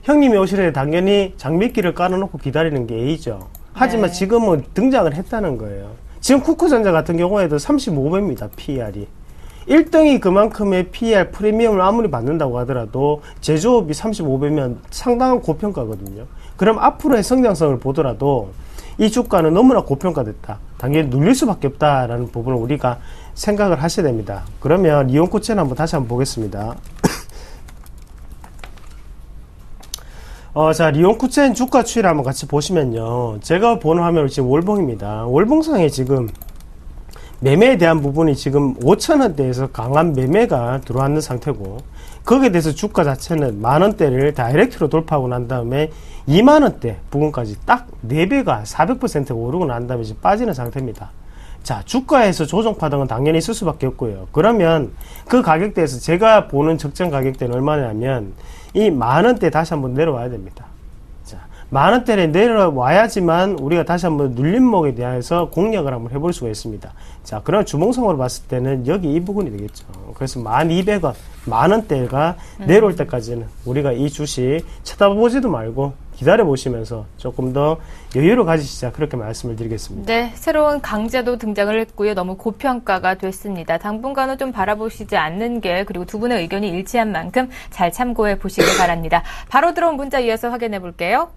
형님이 오시래 당연히 장미끼를 깔아놓고 기다리는 게 A죠. 하지만 네. 지금은 등장을 했다는 거예요. 지금 쿠쿠전자 같은 경우에도 35배입니다. PER이. 1등이 그만큼의 PER 프리미엄을 아무리 받는다고 하더라도 제조업이 35배면 상당한 고평가거든요. 그럼 앞으로의 성장성을 보더라도 이 주가는 너무나 고평가됐다. 당연히 눌릴 수밖에 없다라는 부분을 우리가 생각을 하셔야 됩니다. 그러면 리온쿠첸 다시 한번 보겠습니다. 자, 리온쿠첸 주가 추이를 한번 같이 보시면요. 제가 보는 화면은 지금 월봉입니다. 월봉상에 지금 매매에 대한 부분이 지금 5,000원대에서 강한 매매가 들어왔는 상태고, 거기에 대해서 주가 자체는 만원대를 다이렉트로 돌파하고 난 다음에 2만원대 부근까지 딱 4배가 400% 오르고 난 다음에 지금 빠지는 상태입니다. 자, 주가에서 조정 파동은 당연히 있을 수밖에 없고요. 그러면 그 가격대에서 제가 보는 적정 가격대는 얼마냐면 이 만원대 다시 한번 내려와야 됩니다. 자, 만원대에 내려와야지만 우리가 다시 한번 눌림목에 대해서 공략을 한번 해볼 수가 있습니다. 자, 그럼 주봉성으로 봤을 때는 여기 이 부분이 되겠죠. 그래서 1200원, 만원대가 내려올 때까지는 우리가 이 주식 쳐다보지도 말고 기다려 보시면서 조금 더 여유를 가지시자, 그렇게 말씀을 드리겠습니다. 네, 새로운 강제도 등장을 했고요. 너무 고평가가 됐습니다. 당분간은 좀 바라보시지 않는 게, 그리고 두 분의 의견이 일치한 만큼 잘 참고해 보시길 바랍니다. 바로 들어온 문자 이어서 확인해 볼게요.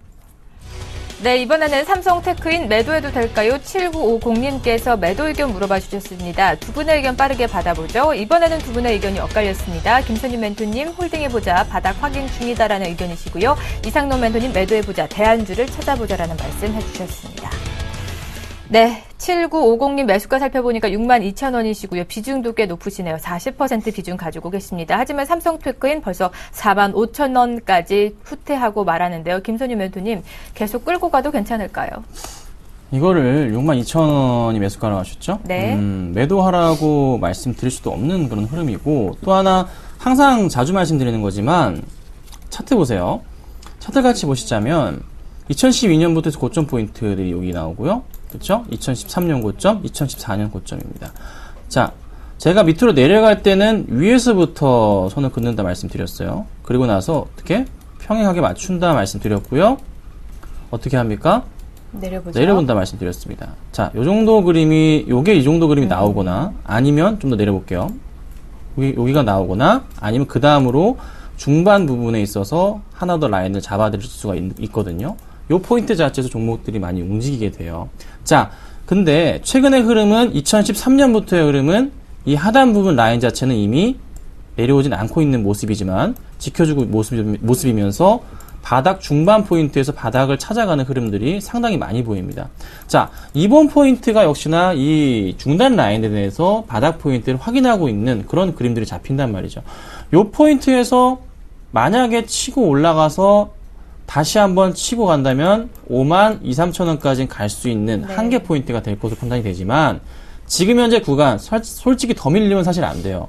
네, 이번에는 삼성테크인 매도해도 될까요? 7950님께서 매도 의견 물어봐 주셨습니다. 두 분의 의견 빠르게 받아보죠. 이번에는 두 분의 의견이 엇갈렸습니다. 김선유 멘토님 홀딩해보자, 바닥 확인 중이다라는 의견이시고요. 이상노 멘토님 매도해보자, 대안주를 찾아보자라는 말씀 해주셨습니다. 네, 7950님 매수가 살펴보니까 62,000원이시고요. 비중도 꽤 높으시네요. 40% 비중 가지고 계십니다. 하지만 삼성테크인 벌써 45,000원까지 후퇴하고 말하는데요. 김선유 멘토님 계속 끌고 가도 괜찮을까요? 이거를 62,000원이 매수가라고 하셨죠? 네. 매도하라고 말씀드릴 수도 없는 그런 흐름이고, 또 하나 항상 자주 말씀드리는 거지만 차트 보세요. 차트 같이 보시자면 2012년부터 고점 포인트들이 여기 나오고요. 그렇죠? 2013년 고점, 2014년 고점입니다. 자, 제가 밑으로 내려갈 때는 위에서부터 선을 긋는다 말씀드렸어요. 그리고 나서 어떻게? 평행하게 맞춘다 말씀드렸고요. 어떻게 합니까? 내려보죠. 내려본다 말씀드렸습니다. 자, 요 정도 그림이, 요게 이 정도 그림이 나오거나, 아니면 좀 더 내려볼게요. 여기가 나오거나, 아니면 그 다음으로 중반 부분에 있어서 하나 더 라인을 잡아드릴 수가 있거든요. 요 포인트 자체에서 종목들이 많이 움직이게 돼요. 자, 근데 최근의 흐름은 2013년부터의 흐름은 이 하단 부분 라인 자체는 이미 내려오진 않고 있는 모습이지만 지켜주고 모습이면서 바닥 중반 포인트에서 바닥을 찾아가는 흐름들이 상당히 많이 보입니다. 자, 이번 포인트가 역시나 이 중단 라인에 대해서 바닥 포인트를 확인하고 있는 그런 그림들이 잡힌단 말이죠. 요 포인트에서 만약에 치고 올라가서 다시 한번 치고 간다면 52,000~53,000원까지는 갈 수 있는 네. 한계 포인트가 될 것으로 판단이 되지만, 지금 현재 구간 솔직히 더 밀리면 사실 안 돼요.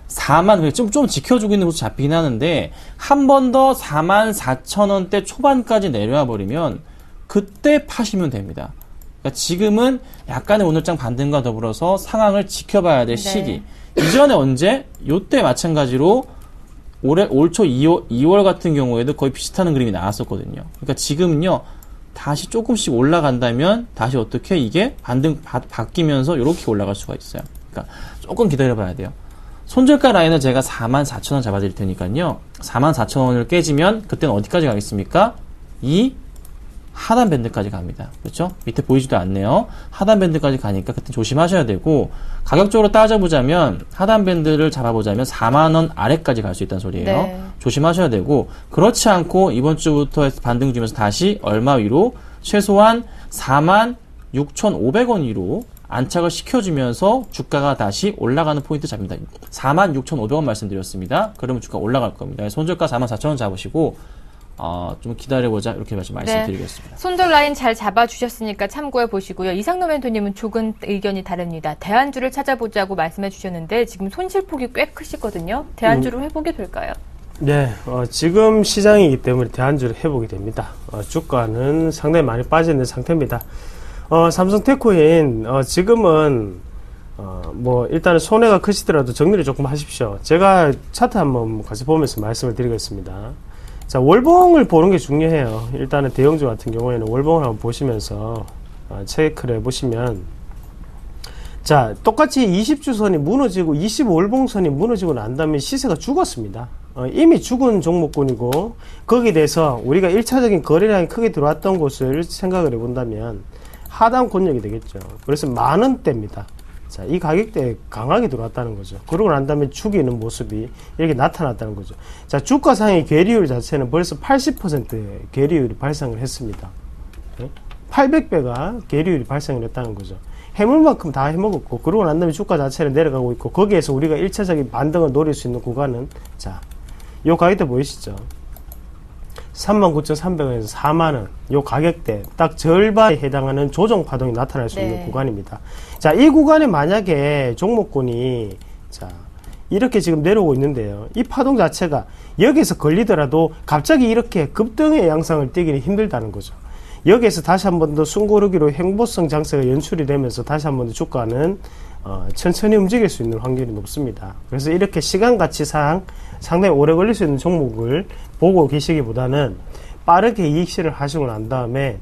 4만 좀 지켜주고 있는 곳이 잡히긴 하는데 한 번 더 44,000원대 초반까지 내려와 버리면 그때 파시면 됩니다. 그러니까 지금은 약간의 오늘장 반등과 더불어서 상황을 지켜봐야 될 시기. 이전에 언제? 요때 마찬가지로 올 초 2월 같은 경우에도 거의 비슷한 그림이 나왔었거든요. 그러니까 지금은요, 다시 조금씩 올라간다면 다시 어떻게 이게 반등 바뀌면서 이렇게 올라갈 수가 있어요. 그러니까 조금 기다려봐야 돼요. 손절가 라인을 제가 44,000원 잡아드릴 테니까요. 44,000원을 깨지면 그때는 어디까지 가겠습니까? 이 하단 밴드까지 갑니다. 그렇죠? 밑에 보이지도 않네요. 하단 밴드까지 가니까 그때 조심하셔야 되고, 가격적으로 따져보자면 하단 밴드를 잡아보자면 4만원 아래까지 갈 수 있다는 소리예요. 네. 조심하셔야 되고, 그렇지 않고 이번 주부터 해서 반등 주면서 다시 얼마 위로? 최소한 46,500원 위로 안착을 시켜주면서 주가가 다시 올라가는 포인트 잡니다. 46,500원 말씀드렸습니다. 그러면 주가 올라갈 겁니다. 손절가 44,000원 잡으시고 좀 기다려보자 이렇게 말씀드리겠습니다. 손절 라인 잘 잡아주셨으니까 참고해 보시고요. 이상노 멘토님은 조금 의견이 다릅니다. 대안주를 찾아보자고 말씀해 주셨는데 지금 손실폭이 꽤 크시거든요. 대안주로 회복이 될까요? 네, 지금 시장이기 때문에 대안주를 회복이 됩니다. 주가는 상당히 많이 빠져있는 상태입니다. 삼성테크인 지금은 뭐 일단은 손해가 크시더라도 정리를 조금 하십시오. 제가 차트 한번 같이 보면서 말씀을 드리겠습니다. 자, 월봉을 보는 게 중요해요. 일단은 대형주 같은 경우에는 월봉을 한번 보시면서 체크를 해보시면, 자, 똑같이 20주선이 무너지고 25월봉선이 무너지고 난 다음에 시세가 죽었습니다. 이미 죽은 종목군이고, 거기에 대해서 우리가 1차적인 거래량이 크게 들어왔던 곳을 생각을 해본다면 하단 권역이 되겠죠. 그래서 만원대입니다. 자, 이 가격대에 강하게 들어왔다는 거죠. 그러고 난 다음에 죽이는 모습이 이렇게 나타났다는 거죠. 자, 주가상의 괴리율 자체는 벌써 80%의 괴리율이 발생을 했습니다. 800배가 괴리율이 발생을 했다는 거죠. 해물만큼 다 해먹었고, 그러고 난 다음에 주가 자체는 내려가고 있고, 거기에서 우리가 1차적인 반등을 노릴 수 있는 구간은, 자, 요 가격대 보이시죠? 39,300원에서 4만원, 요 가격대 딱 절반에 해당하는 조정 파동이 나타날 수 있는 구간입니다. 자, 이 구간에 만약에 종목군이 자 이렇게 지금 내려오고 있는데요. 이 파동 자체가 여기에서 걸리더라도 갑자기 이렇게 급등의 양상을 띄기는 힘들다는 거죠. 여기에서 다시 한 번 더 숨고르기로 횡보성 장세가 연출이 되면서 다시 한 번 더 주가는 천천히 움직일 수 있는 확률이 높습니다. 그래서 이렇게 시간가치상 상당히 오래 걸릴 수 있는 종목을 보고 계시기보다는 빠르게 이익 실을 하시고 난 다음에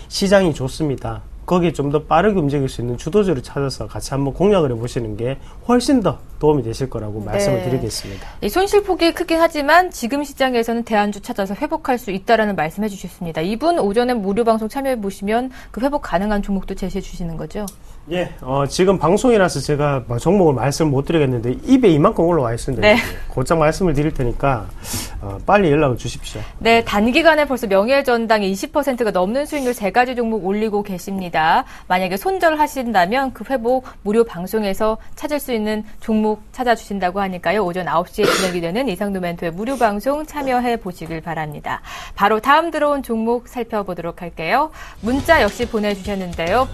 시장이 좋습니다. 거기에 좀 더 빠르게 움직일 수 있는 주도주를 찾아서 같이 한번 공략을 해보시는 게 훨씬 더 도움이 되실 거라고 말씀을 드리겠습니다. 이 손실폭이 크긴 하지만 지금 시장에서는 대안주 찾아서 회복할 수 있다라는 말씀해 주셨습니다. 이분 오전에 무료 방송 참여해 보시면 그 회복 가능한 종목도 제시해 주시는 거죠? 예, 지금 방송이라서 제가 종목을 말씀을 못 드리겠는데 입에 이만큼 올라와 있습니다. 네. 곧장 말씀을 드릴 테니까 빨리 연락을 주십시오. 네, 단기간에 벌써 명예전당 20%가 넘는 수익률 3가지 종목 올리고 계십니다. 만약에 손절하신다면 그 회복 무료 방송에서 찾을 수 있는 종목 찾아주신다고 하니까요. 오전 9시에 진행이 되는 이상노 멘토의 무료 방송 참여해 보시길 바랍니다. 바로 다음 들어온 종목 살펴보도록 할게요. 문자 역시 보내주셨는데요.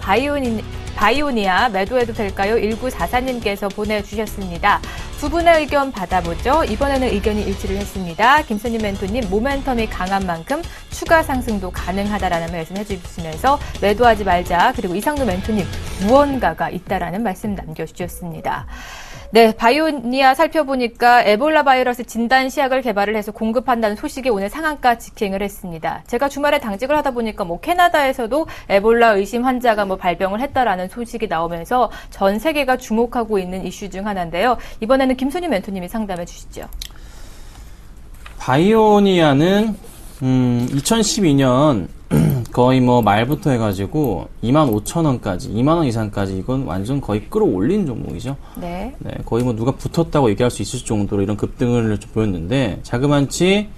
바이오니아 매도해도 될까요? 1944님께서 보내주셨습니다. 두 분의 의견 받아보죠. 이번에는 의견이 일치를 했습니다. 김선희 멘토님, 모멘텀이 강한 만큼 추가 상승도 가능하다라는 말씀 해주시면서 매도하지 말자. 그리고 이상노 멘토님, 무언가가 있다라는 말씀 남겨주셨습니다. 네, 바이오니아 살펴보니까 에볼라 바이러스 진단 시약을 개발을 해서 공급한다는 소식이 오늘 상한가 직행을 했습니다. 제가 주말에 당직을 하다 보니까 캐나다에서도 에볼라 의심 환자가 발병을 했다라는 소식이 나오면서 전 세계가 주목하고 있는 이슈 중 하나인데요. 이번에는 김순희 멘토님이 상담해 주시죠. 바이오니아는 2012년 거의 말부터 해가지고 25,000원까지, 2만원 이상까지 이건 완전 거의 끌어올린 종목이죠. 네. 네, 거의 누가 붙었다고 얘기할 수 있을 정도로 이런 급등을 좀 보였는데, 자그만치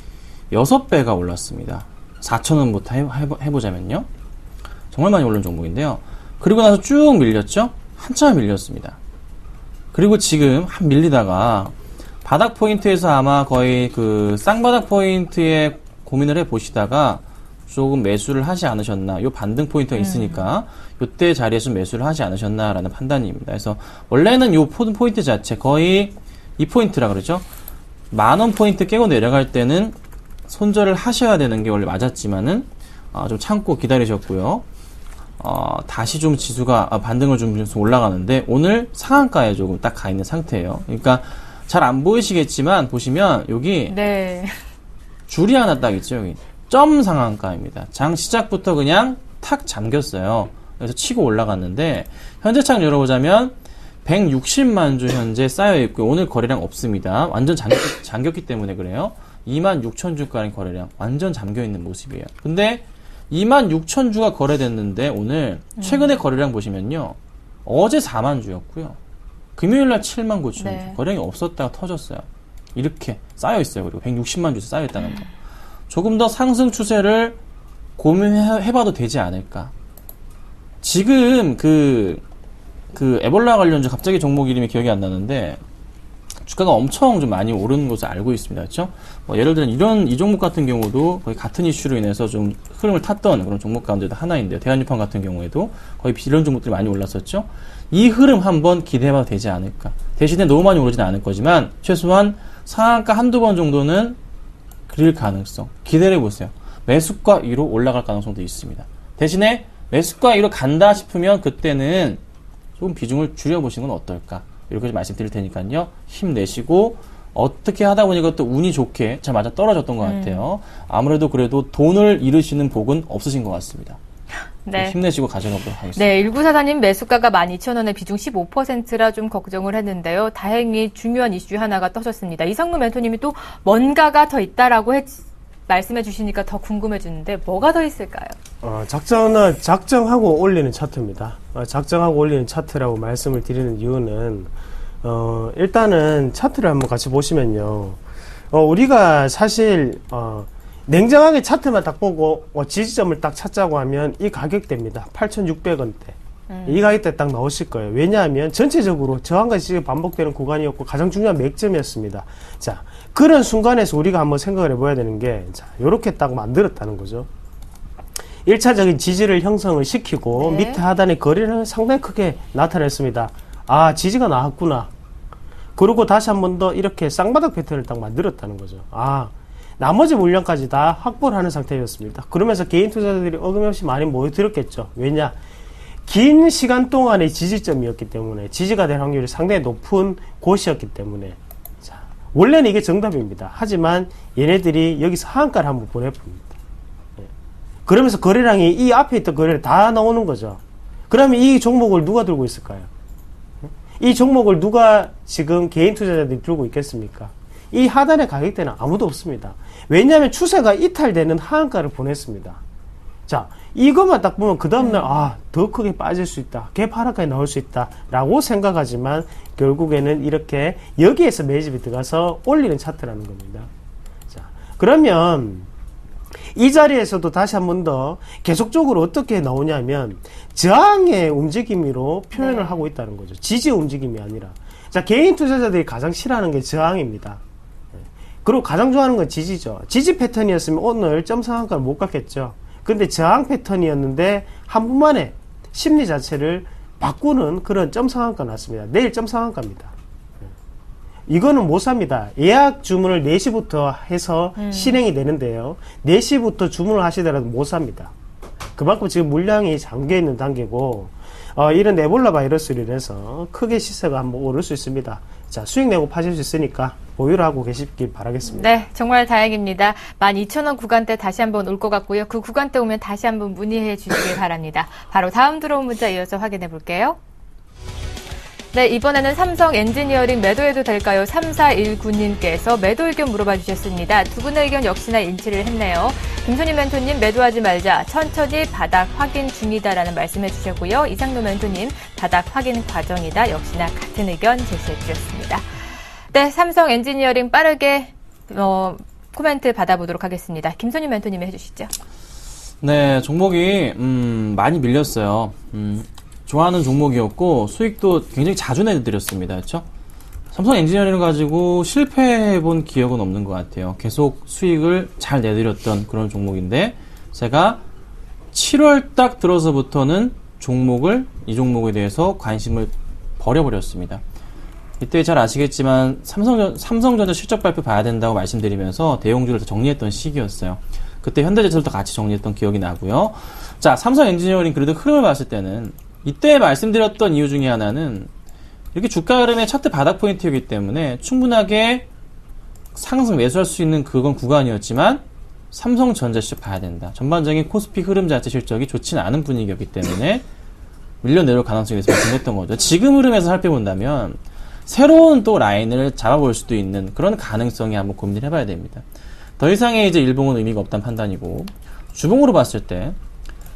6배가 올랐습니다. 4,000원부터 해보자면요. 정말 많이 오른 종목인데요. 그리고 나서 쭉 밀렸죠? 한참 밀렸습니다. 그리고 지금 밀리다가 바닥 포인트에서 아마 거의 쌍바닥 포인트에 고민을 해보시다가 조금 매수를 하지 않으셨나. 요 반등 포인트가 있으니까 요때 자리에서 매수를 하지 않으셨나라는 판단입니다. 그래서 원래는 요 포인트 자체 거의 2포인트라 그러죠. 10,000원 포인트 깨고 내려갈 때는 손절을 하셔야 되는 게 원래 맞았지만은 좀 참고 기다리셨고요. 다시 좀 지수가 반등을 좀 올라가는데 오늘 상한가에 조금 딱 가 있는 상태예요. 그러니까 잘 안 보이시겠지만 보시면 여기 네. 줄이 하나 딱 있죠. 여기 점 상한가입니다. 장 시작부터 그냥 탁 잠겼어요. 그래서 치고 올라갔는데 현재 창 열어보자면 160만 주 현재 쌓여있고 오늘 거래량 없습니다. 완전 잠겼기 때문에 그래요. 26,000주가량 거래량 완전 잠겨있는 모습이에요. 근데 26,000주가 거래됐는데 오늘 최근에 거래량 보시면요. 어제 4만 주였고요. 금요일날 7만 9천 주. 네. 거래량이 없었다가 터졌어요. 이렇게 쌓여있어요. 그리고 160만 주 쌓여있다는 거. 조금 더 상승 추세를 고민해봐도 되지 않을까. 지금 그 에볼라 관련주 갑자기 종목 이름이 기억이 안 나는데 주가가 엄청 좀 많이 오르는 것을 알고 있습니다. 그렇죠? 예를 들면 이 종목 같은 경우도 거의 같은 이슈로 인해서 좀 흐름을 탔던 그런 종목 가운데도 하나인데요. 대한유판 같은 경우에도 거의 이런 종목들이 많이 올랐었죠. 이 흐름 한번 기대해봐도 되지 않을까. 대신에 너무 많이 오르지는 않을 거지만 최소한 상한가 한두 번 정도는 그릴 가능성 기대해보세요. 매수가 위로 올라갈 가능성도 있습니다. 대신에 매수가 위로 간다 싶으면 그때는 조금 비중을 줄여보시는 건 어떨까. 이렇게 좀 말씀드릴 테니까요. 힘내시고 어떻게 하다 보니까 또 운이 좋게 잘 맞아 떨어졌던 것 같아요. 아무래도 그래도 돈을 잃으시는 복은 없으신 것 같습니다. 네. 힘내시고 가져가도록 하겠습니다. 네, 1944님 매수가가 12,000원에 비중 15%라 좀 걱정을 했는데요. 다행히 중요한 이슈 하나가 떠졌습니다. 이상무 멘토님이 또 뭔가가 더 있다라고 말씀해 주시니까 더 궁금해지는데 뭐가 더 있을까요? 작정하고 올리는 차트입니다. 작정하고 올리는 차트라고 말씀을 드리는 이유는 일단은 차트를 한번 같이 보시면요. 우리가 사실 냉정하게 차트만 딱 보고 지지점을 딱 찾자고 하면 이 가격대입니다. 8,600원대. 이 가격대 딱 나오실 거예요. 왜냐하면 전체적으로 저항과 지지가 반복되는 구간이었고 가장 중요한 맥점이었습니다. 자, 그런 순간에서 우리가 한번 생각을 해봐야 되는 게, 자, 요렇게 딱 만들었다는 거죠. 1차적인 지지를 형성을 시키고, 네. 밑에 하단에 거래량이 상당히 크게 나타냈습니다. 아, 지지가 나왔구나. 그리고 다시 한 번 더 이렇게 쌍바닥 패턴을 딱 만들었다는 거죠. 아, 나머지 물량까지 다 확보를 하는 상태였습니다. 그러면서 개인 투자자들이 어김없이 많이 모여들었겠죠. 왜냐? 긴 시간 동안의 지지점이었기 때문에, 지지가 될 확률이 상당히 높은 곳이었기 때문에, 자, 원래는 이게 정답입니다. 하지만 얘네들이 여기서 하한가를 한번 보내봅니다. 네. 그러면서 거래량이 이 앞에 있던 거래량 다 나오는 거죠. 그러면 이 종목을 누가 들고 있을까요? 이 종목을 누가 지금 개인 투자자들이 들고 있겠습니까? 이 하단의 가격대는 아무도 없습니다. 왜냐하면 추세가 이탈되는 하한가를 보냈습니다. 자, 이것만 딱 보면 그 다음날 더 크게 빠질 수 있다. 갭 하락까지 나올 수 있다. 라고 생각하지만 결국에는 이렇게 여기에서 매집이 들어가서 올리는 차트라는 겁니다. 자, 그러면 이 자리에서도 다시 한 번 더 계속적으로 어떻게 나오냐면 저항의 움직임으로 표현을 하고 있다는 거죠. 지지 움직임이 아니라. 자, 개인 투자자들이 가장 싫어하는 게 저항입니다. 그리고 가장 좋아하는 건 지지죠. 지지 패턴이었으면 오늘 점 상한가를 못 갔겠죠. 근데 저항 패턴이었는데 한 번만에 심리 자체를 바꾸는 그런 점 상한가 났습니다. 내일 점 상한가입니다. 이거는 못 삽니다. 예약 주문을 4시부터 해서 실행이 되는데요. 4시부터 주문을 하시더라도 못 삽니다. 그만큼 지금 물량이 잠겨 있는 단계고, 이런 에볼라 바이러스로 인해서 크게 시세가 한번 오를 수 있습니다. 자, 수익 내고 파실 수 있으니까 보유를 하고 계시길 바라겠습니다. 네, 정말 다행입니다. 12,000원 구간대 다시 한번 올 것 같고요. 그 구간대 오면 다시 한번 문의해 주시길 바랍니다. 바로 다음 들어온 문자 이어서 확인해 볼게요. 네, 이번에는 삼성 엔지니어링 매도해도 될까요? 3419님께서 매도 의견 물어봐 주셨습니다. 두 분의 의견 역시나 일치를 했네요. 김선희 멘토님 매도하지 말자. 천천히 바닥 확인 중이다라는 말씀해 주셨고요. 이상노 멘토님 바닥 확인 과정이다. 역시나 같은 의견 제시해 주셨습니다. 네, 삼성 엔지니어링 빠르게 코멘트 받아보도록 하겠습니다. 김선희 멘토님이 해주시죠. 네, 종목이 많이 밀렸어요. 좋아하는 종목이었고 수익도 굉장히 자주 내드렸습니다. 그렇죠? 삼성 엔지니어링을 가지고 실패해본 기억은 없는 것 같아요. 계속 수익을 잘 내드렸던 그런 종목인데 제가 7월 딱 들어서부터는 이 종목에 대해서 관심을 버려버렸습니다. 이때 잘 아시겠지만 삼성전자 실적 발표 봐야 된다고 말씀드리면서 대형주를 다 정리했던 시기였어요. 그때 현대제철도 같이 정리했던 기억이 나고요. 자, 삼성 엔지니어링 그래도 흐름을 봤을 때는 이때 말씀드렸던 이유 중에 하나는 이렇게 주가 흐름의 차트 바닥 포인트이기 때문에 충분하게 상승 매수할 수 있는 그건 구간이었지만 삼성전자 실적 봐야 된다. 전반적인 코스피 흐름 자체 실적이 좋지는 않은 분위기였기 때문에 밀려 내려올 가능성이 있어서 말씀했던 거죠. 지금 흐름에서 살펴본다면 새로운 또 라인을 잡아볼 수도 있는 그런 가능성이 한번 고민을 해봐야 됩니다. 더 이상의 이제 일봉은 의미가 없다는 판단이고, 주봉으로 봤을 때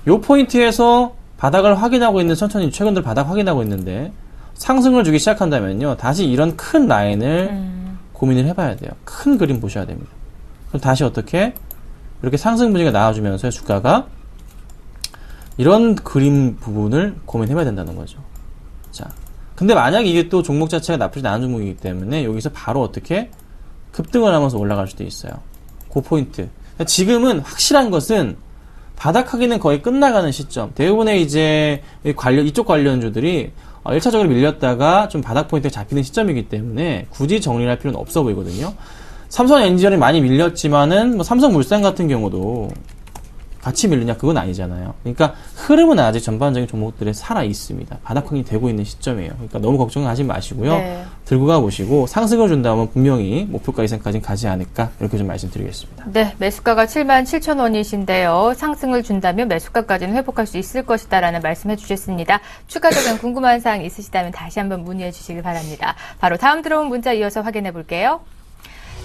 요 포인트에서 바닥을 확인하고 있는, 천천히 최근 들어 바닥 확인하고 있는데 상승을 주기 시작한다면요, 다시 이런 큰 라인을 고민을 해봐야 돼요. 큰 그림 보셔야 됩니다. 그럼 다시 어떻게 이렇게 상승 분위기가 나와주면서 주가가 이런 그림 부분을 고민해봐야 된다는 거죠. 자, 근데 만약 이게 또 종목 자체가 나쁘지 않은 종목이기 때문에 여기서 바로 어떻게 급등을 하면서 올라갈 수도 있어요. 그 포인트. 지금은 확실한 것은 바닥 확인은 거의 끝나가는 시점. 대부분의 이제 이쪽 관련주들이 1차적으로 밀렸다가 좀 바닥 포인트가 잡히는 시점이기 때문에 굳이 정리를 할 필요는 없어 보이거든요. 삼성 엔지니어링 많이 밀렸지만은 삼성물산 같은 경우도 같이 밀리냐? 그건 아니잖아요. 그러니까 흐름은 아직 전반적인 종목들에 살아 있습니다. 바닥 확인이 되고 있는 시점이에요. 그러니까 너무 걱정하지 마시고요. 네. 들고 가보시고 상승을 준다면 분명히 목표가 이상까지는 가지 않을까 이렇게 좀 말씀드리겠습니다. 네, 매수가가 77,000원이신데요. 상승을 준다면 매수가까지는 회복할 수 있을 것이다라는 말씀해 주셨습니다. 추가적인 궁금한 사항 있으시다면 다시 한번 문의해 주시길 바랍니다. 바로 다음 들어온 문자 이어서 확인해 볼게요.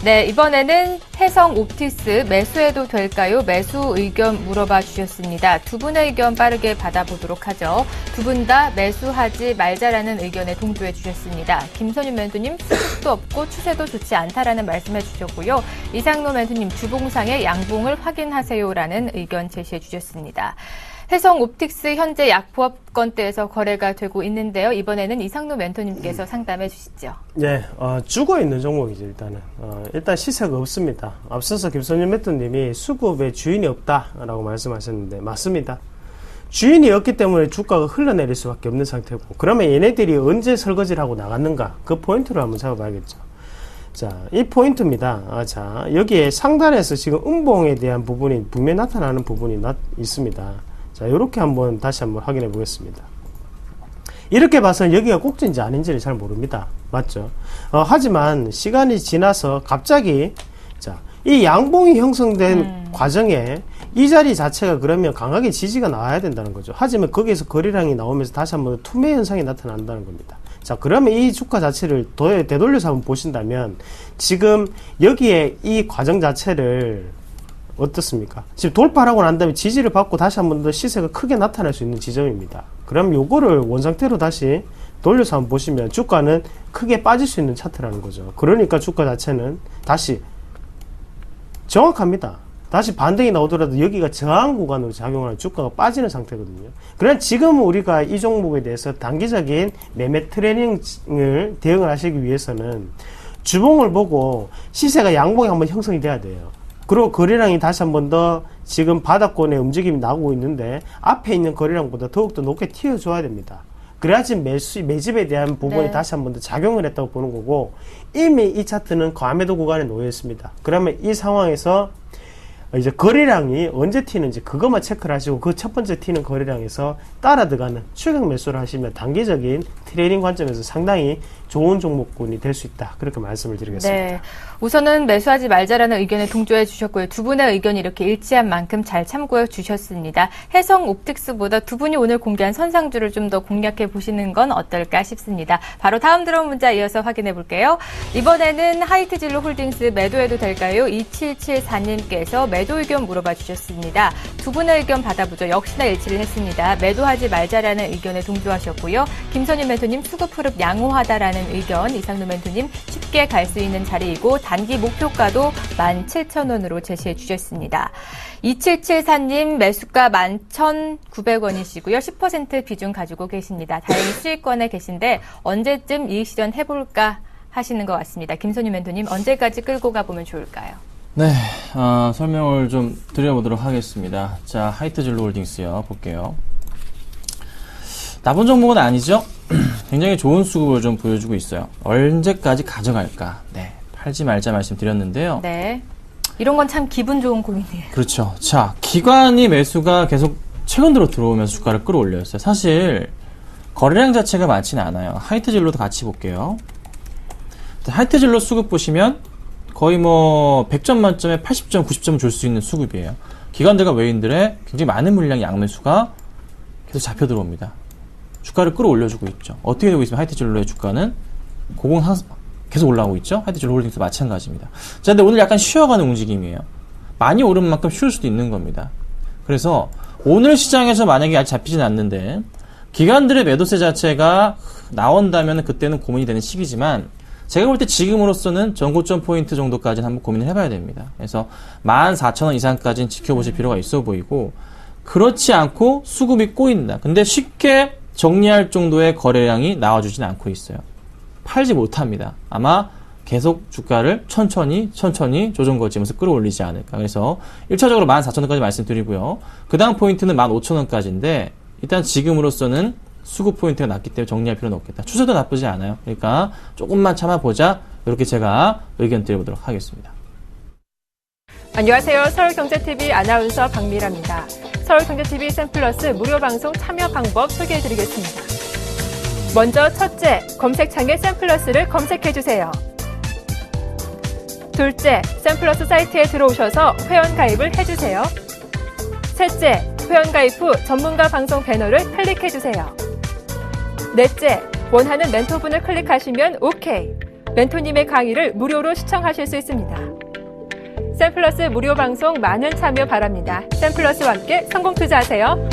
네, 이번에는 해성옵틱스 매수해도 될까요? 매수 의견 물어봐 주셨습니다. 두 분의 의견 빠르게 받아보도록 하죠. 두 분 다 매수하지 말자라는 의견에 동조해 주셨습니다. 김선윤 멘토님, 수급도 없고 추세도 좋지 않다라는 말씀해 주셨고요. 이상노 멘토님, 주봉상의 양봉을 확인하세요라는 의견 제시해 주셨습니다. 해성옵틱스 현재 약보합권대에서 거래가 되고 있는데요. 이번에는 이상노 멘토님께서 상담해 주시죠. 네, 죽어 있는 종목이죠, 일단은. 일단 시세가 없습니다. 앞서서 김선윤 멘토님이 수급에 주인이 없다라고 말씀하셨는데, 맞습니다. 주인이 없기 때문에 주가가 흘러내릴 수밖에 없는 상태고, 그러면 얘네들이 언제 설거지를 하고 나갔는가? 그 포인트를 한번 잡아봐야겠죠. 자, 이 포인트입니다. 자, 여기에 상단에서 지금 음봉에 대한 부분이 분명히 나타나는 부분이 있습니다. 자, 요렇게 다시 한번 확인해 보겠습니다. 이렇게 봐서 여기가 꼭지인지 아닌지를 잘 모릅니다. 맞죠? 하지만 시간이 지나서 갑자기, 자, 이 양봉이 형성된 과정에 이 자리 자체가 그러면 강하게 지지가 나와야 된다는 거죠. 하지만 거기에서 거래량이 나오면서 다시 한번 투매 현상이 나타난다는 겁니다. 자, 그러면 이 주가 자체를 되돌려서 한번 보신다면 지금 여기에 이 과정 자체를 어떻습니까? 지금 돌파하고 난 다음에 지지를 받고 다시 한 번 더 시세가 크게 나타날 수 있는 지점입니다. 그럼 요거를 원상태로 다시 돌려서 한번 보시면 주가는 크게 빠질 수 있는 차트라는 거죠. 그러니까 주가 자체는 다시 정확합니다. 다시 반등이 나오더라도 여기가 저항 구간으로 작용하는 주가가 빠지는 상태거든요. 그러나 지금 우리가 이 종목에 대해서 단기적인 매매 트레이닝을 대응을 하시기 위해서는 주봉을 보고 시세가 양봉이 한번 형성이 돼야 돼요. 그리고 거래량이 다시 한 번 더 지금 바닥권에 움직임이 나오고 있는데 앞에 있는 거래량보다 더욱더 높게 튀어줘야 됩니다. 그래야지 매집에 대한 부분이 네. 다시 한 번 더 작용을 했다고 보는 거고, 이미 이 차트는 과매도 구간에 놓여 있습니다. 그러면 이 상황에서 이제 거래량이 언제 튀는지 그것만 체크를 하시고 그 첫 번째 튀는 거래량에서 따라 들어가는 추격 매수를 하시면 단기적인 트레이딩 관점에서 상당히 좋은 종목군이 될 수 있다. 그렇게 말씀을 드리겠습니다. 네. 우선은 매수하지 말자라는 의견에 동조해 주셨고요. 두 분의 의견이 이렇게 일치한 만큼 잘 참고해 주셨습니다. 해성옵틱스보다 두 분이 오늘 공개한 선상주를 좀 더 공략해 보시는 건 어떨까 싶습니다. 바로 다음 들어온 문자 이어서 확인해 볼게요. 이번에는 하이트진로홀딩스 매도해도 될까요? 2774님께서 매도 의견 물어봐 주셨습니다. 두 분의 의견 받아보죠. 역시나 일치를 했습니다. 매도하지 말자라는 의견에 동조하셨고요. 김선윤 멘토님 수급 흐름 양호하다라는 의견, 이상노 멘토님 쉽게 갈 수 있는 자리이고 단기 목표가도 17,000원으로 제시해 주셨습니다. 2774님 매수가 11,900원이시고요. 10% 비중 가지고 계십니다. 다행히 수익권에 계신데 언제쯤 이익 실현 해볼까 하시는 것 같습니다. 김선윤 멘토님 언제까지 끌고 가보면 좋을까요? 네, 설명을 좀 드려보도록 하겠습니다. 자, 하이트진로홀딩스요. 볼게요. 나쁜 정보는 아니죠? 굉장히 좋은 수급을 좀 보여주고 있어요. 언제까지 가져갈까? 네, 팔지 말자 말씀드렸는데요. 네. 이런 건 참 기분 좋은 고민이에요. 그렇죠. 자, 기관이 매수가 계속 최근 들어 들어오면서 주가를 끌어올렸어요. 사실 거래량 자체가 많지는 않아요. 하이트진로도 같이 볼게요. 하이트진로 수급 보시면 거의 뭐 100점 만점에 80점, 90점 줄 수 있는 수급이에요. 기관들과 외인들의 굉장히 많은 물량의 양매수가 계속 잡혀 들어옵니다. 주가를 끌어올려주고 있죠. 어떻게 되고 있으면 하이트진로의 주가는 계속 올라오고 있죠. 하이트진로 홀딩스 마찬가지입니다. 자, 근데 오늘 약간 쉬어가는 움직임이에요. 많이 오른 만큼 쉬울 수도 있는 겁니다. 그래서 오늘 시장에서 만약에 아직 잡히진 않는데 기관들의 매도세 자체가 나온다면 그때는 고민이 되는 시기지만 제가 볼 때 지금으로서는 전고점 포인트 정도까지는 한번 고민을 해봐야 됩니다. 그래서 14,000원 이상까지는 지켜보실 필요가 있어 보이고 그렇지 않고 수급이 꼬인다. 근데 쉽게 정리할 정도의 거래량이 나와주진 않고 있어요. 팔지 못합니다. 아마 계속 주가를 천천히 조정 거치면서 끌어올리지 않을까. 그래서 1차적으로 14,000원까지 말씀드리고요. 그 다음 포인트는 15,000원까지인데 일단 지금으로서는 수급 포인트가 낮기 때문에 정리할 필요는 없겠다. 추세도 나쁘지 않아요. 그러니까 조금만 참아보자. 이렇게 제가 의견 드려보도록 하겠습니다. 안녕하세요. 서울경제TV 아나운서 박미라입니다. 서울경제TV 샘플러스 무료 방송 참여 방법 소개해드리겠습니다. 먼저 첫째, 검색창에 샘플러스를 검색해주세요. 둘째, 샘플러스 사이트에 들어오셔서 회원 가입을 해주세요. 셋째, 회원 가입 후 전문가 방송 배너를 클릭해주세요. 넷째, 원하는 멘토분을 클릭하시면 OK. 멘토님의 강의를 무료로 시청하실 수 있습니다. 샘플러스 무료 방송 많은 참여 바랍니다. 샘플러스와 함께 성공 투자하세요.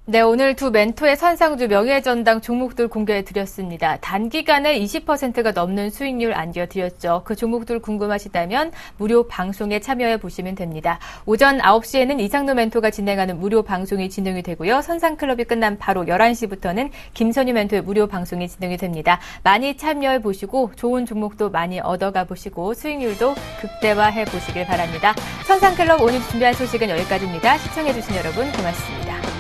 네, 오늘 두 멘토의 선상주 명예전당 종목들 공개해드렸습니다. 단기간에 20%가 넘는 수익률 안겨드렸죠. 그 종목들 궁금하시다면 무료 방송에 참여해보시면 됩니다. 오전 9시에는 이상로 멘토가 진행하는 무료 방송이 진행이 되고요. 선상클럽이 끝난 바로 11시부터는 김선희 멘토의 무료 방송이 진행이 됩니다. 많이 참여해보시고 좋은 종목도 많이 얻어가보시고 수익률도 극대화해보시길 바랍니다. 선상클럽 오늘 준비한 소식은 여기까지입니다. 시청해주신 여러분 고맙습니다.